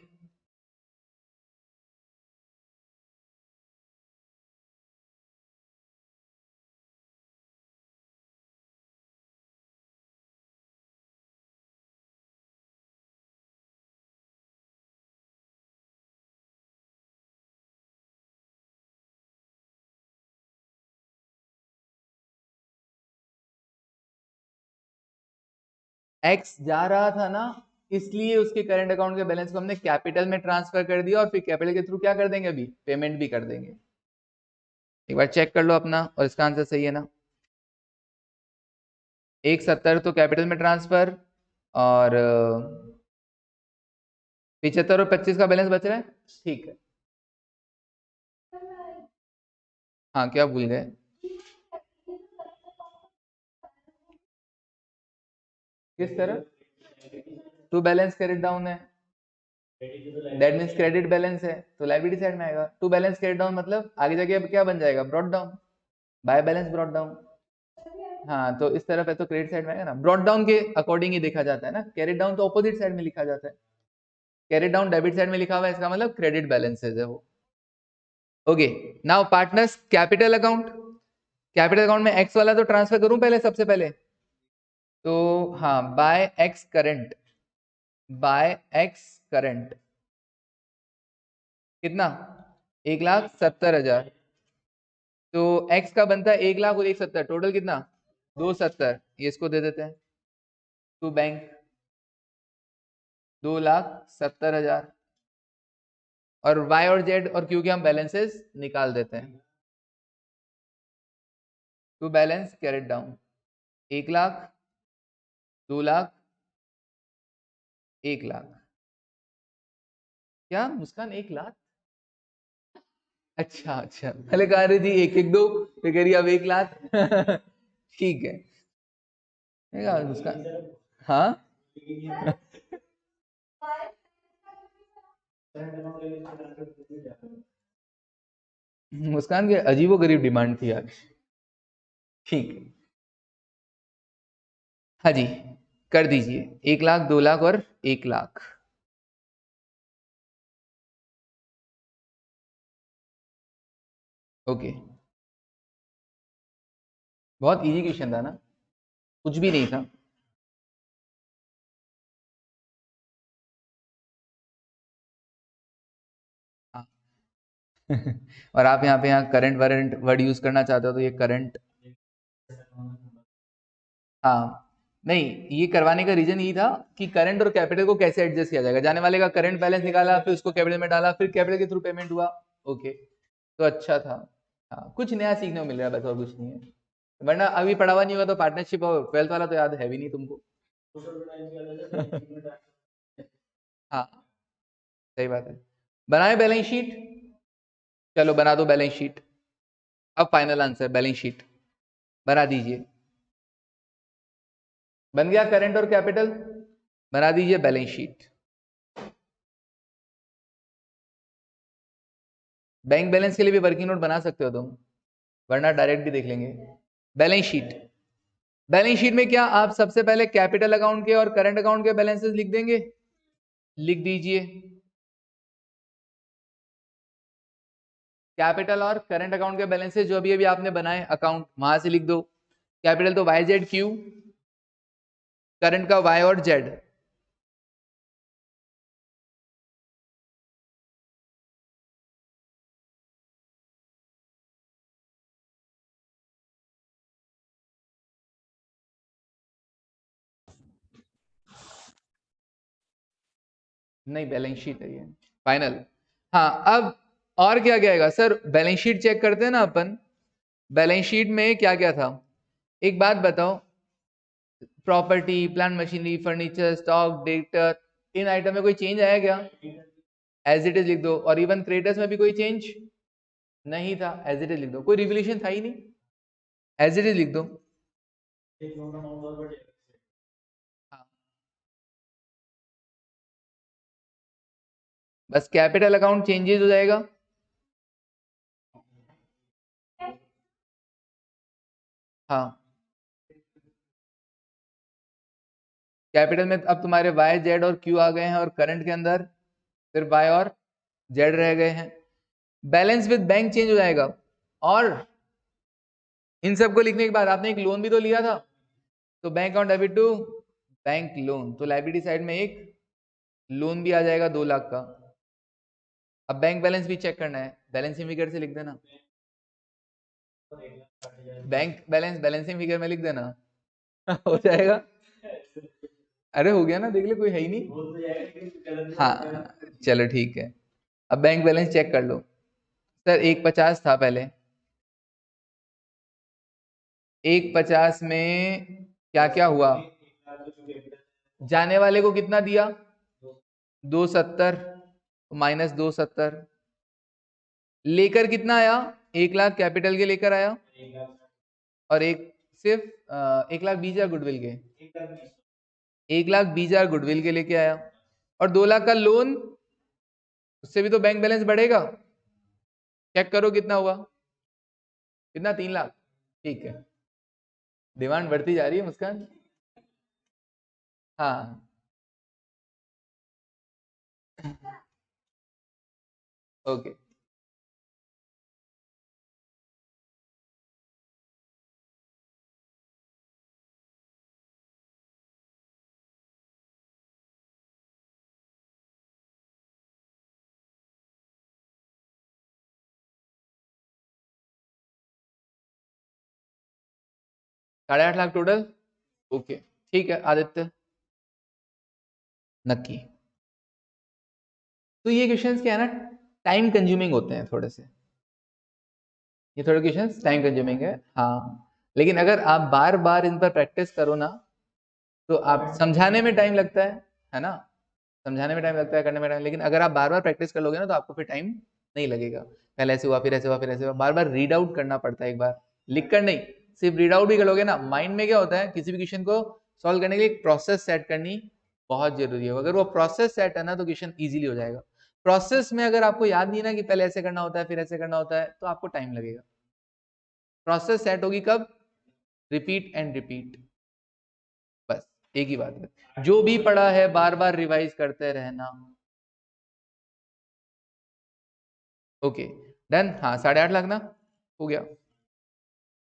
[SPEAKER 1] एक्स जा रहा था ना, इसलिए उसके करंट अकाउंट के बैलेंस को हमने कैपिटल में ट्रांसफर कर दिया, और फिर कैपिटल के थ्रू क्या कर देंगे, अभी पेमेंट भी कर देंगे। एक बार चेक कर लो अपना, और इसका आंसर सही है ना। 170 तो कैपिटल में ट्रांसफर, और 75 और 25 का बैलेंस बच रहा है, ठीक है। हाँ, क्या भूल गए, किस तरह, टू बैलेंस क्रेडिट डाउन है, दैट मीन्स क्रेडिट बैलेंस है तो लायबिलिटी साइड में आएगा। टू बैलेंस क्रेडिट डाउन मतलब आगे जाके अब क्या बन जाएगा, brought down, by balance brought down. हाँ, तो इस तरफ है तो क्रेडिट साइड में आएगा ना, ब्रॉड डाउन के अकॉर्डिंग ही देखा जाता है ना, कैरेट डाउन तो ऑपोजिट साइड में लिखा जाता है। कैरेट डाउन डेबिट साइड में लिखा हुआ है, इसका मतलब क्रेडिट बैलेंसेज है वो। Okay, now partners capital account, capital account में एक्स वाला तो ट्रांसफर करूं पहले, सबसे पहले तो हाँ, by X current, by X current कितना, 1,70,000। तो एक्स का बनता है 1,00,000 और 170, टोटल कितना, 270, ये इसको दे देते हैं टू बैंक, 2,70,000। और वाई और जेड और क्यू के हम बैलेंसेस निकाल देते हैं। To balance carried down, 1,00,000, 2,00,000, 1,00,000। क्या मुस्कान, 1,00,000? अच्छा अच्छा, पहले कह रही थी एक एक दो, फिर कह रही अब 1,00,000। ठीक है, मुस्कान। हाँ, मुस्कान की अजीबो गरीब डिमांड थी आज। ठीक है, हाँ जी, कर दीजिए, 1,00,000, 2,00,000 और 1,00,000। ओके, बहुत इजी क्वेश्चन था ना, कुछ भी नहीं था। हाँ। और आप यहाँ करंट वरेंट वर्ड यूज करना चाहते हो तो ये करंट, हाँ, नहीं, ये करवाने का रीजन यही था कि करंट और कैपिटल को कैसे एडजस्ट किया जाएगा, जाने वाले का करंट बैलेंस निकाला, फिर उसको कैपिटल में डाला, फिर कैपिटल के थ्रू पेमेंट हुआ। ओके, तो अच्छा था। हाँ, कुछ नया सीखने को मिल रहा है बस, और कुछ नहीं है, वरना अभी पढ़ा हुआ नहीं होगा तो पार्टनरशिप और ट्वेल्थ वाला तो याद है भी नहीं तुमको। हाँ सही बात है। बनाए बैलेंस शीट, चलो बना दो बैलेंस शीट। अब फाइनल आंसर बैलेंस शीट बना दीजिए। बन गया करंट और कैपिटल, बना दीजिए बैलेंस शीट। बैंक बैलेंस के लिए भी वर्किंग नोट बना सकते हो तुम, वरना डायरेक्ट भी देख लेंगे। बैलेंस शीट, बैलेंस शीट में क्या आप सबसे पहले कैपिटल अकाउंट के और करंट अकाउंट के बैलेंसेस लिख देंगे? लिख दीजिए। कैपिटल और करंट अकाउंट के बैलेंसेस जो अभी अभी आपने बनाए अकाउंट, वहां से लिख दो। कैपिटल तो वाई जेड क्यू, करंट का वाई और जेड। नहीं बैलेंस शीट है ये फाइनल। हाँ अब और क्या क्या आएगा सर? बैलेंस शीट चेक करते हैं ना अपन। बैलेंस शीट में क्या क्या था, एक बात बताओ। Property, plant machinery, furniture, stock, debtor, इन आइटम में कोई चेंज आया क्या? एज इट इज लिख दो। और इवन क्रेडिटर्स में भी कोई चेंज नहीं था, एज इट इज लिख दो। कोई रिवोल्यूशन था ही नहीं, एज इट इज लिख दो। हाँ बस कैपिटल अकाउंट चेंजेस हो जाएगा। हाँ कैपिटल में अब तुम्हारे वाई जेड और क्यू आ गए हैं, और करंट के अंदर सिर्फ वाई और जेड रह गए हैं। बैलेंस विद बैंक चेंज हो जाएगा। और इन सबको लिखने के बाद आपने एक लोन भी तो लिया था, तो bank account debit to bank loan, तो लाइबिलिटी साइड में एक लोन भी आ जाएगा 2 लाख का। अब बैंक बैलेंस भी चेक करना है, बैलेंसिंग फिगर से लिख देना। बैंक बैलेंस बैलेंसिंग फिगर में लिख देना। हो जाएगा। अरे हो गया ना, देख ले कोई है ही नहीं। हाँ चलो ठीक है। अब बैंक बैलेंस चेक कर लो। सर 150 था पहले, 150 में क्या क्या हुआ? जाने वाले को कितना दिया? 270, -270। लेकर कितना आया? 1 लाख कैपिटल के लेकर आया, और एक सिर्फ 1 लाख 20 हजार गुडविल के, 1 लाख 20 हजार गुडविल के लेके आया, और 2 लाख का लोन। उससे भी तो बैंक बैलेंस बढ़ेगा। चेक करो कितना हुआ, कितना? 3 लाख। ठीक है, डिमांड बढ़ती जा रही है मुस्कान। हाँ ओके। 8.5 लाख टोटल। ओके ठीक है आदित्य, नक्की। तो ये क्वेश्चंस क्या है ना, टाइम कंज्यूमिंग होते हैं थोड़े से। ये थोड़े क्वेश्चंस टाइम कंज्यूमिंग है हाँ, लेकिन अगर आप बार बार इन पर प्रैक्टिस करो ना, तो आप समझाने में टाइम लगता है ना, समझाने में टाइम लगता है, करने में टाइम, लेकिन अगर आप बार बार प्रैक्टिस कर लोगे ना, तो आपको फिर टाइम नहीं लगेगा। पहले ऐसे हुआ, फिर ऐसे हुआ, फिर ऐसे हुआ, बार बार रीड आउट करना पड़ता है। एक बार लिख कर नहीं, सिर्फ रीड आउट भी करोगे ना, माइंड में क्या होता है, किसी भी क्वेश्चन को सॉल्व करने के लिए एक प्रोसेस सेट करनी बहुत जरूरी है। अगर वो प्रोसेस सेट है ना, तो क्वेश्चन ईजिली हो जाएगा। प्रोसेस में अगर आपको याद नहीं ना कि पहले ऐसे करना होता है फिर ऐसे करना होता है, तो आपको टाइम लगेगा। प्रोसेस सेट होगी कब? रिपीट एंड रिपीट, बस एक ही बात है। जो भी पढ़ा है बार बार रिवाइज करते रहना। Okay done. हाँ 8.5 लाख ना, हो गया।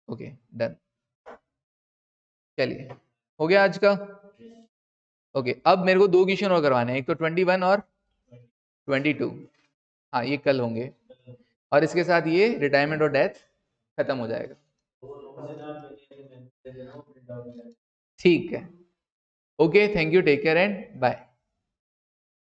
[SPEAKER 1] ओके डन, चलिए हो गया आज का। ओके अब मेरे को 2 क्वेश्चन और करवाने हैं, एक तो 21 और 22। हाँ ये कल होंगे, और इसके साथ ये रिटायरमेंट और डेथ खत्म हो जाएगा। ठीक है, okay thank you, take care and bye.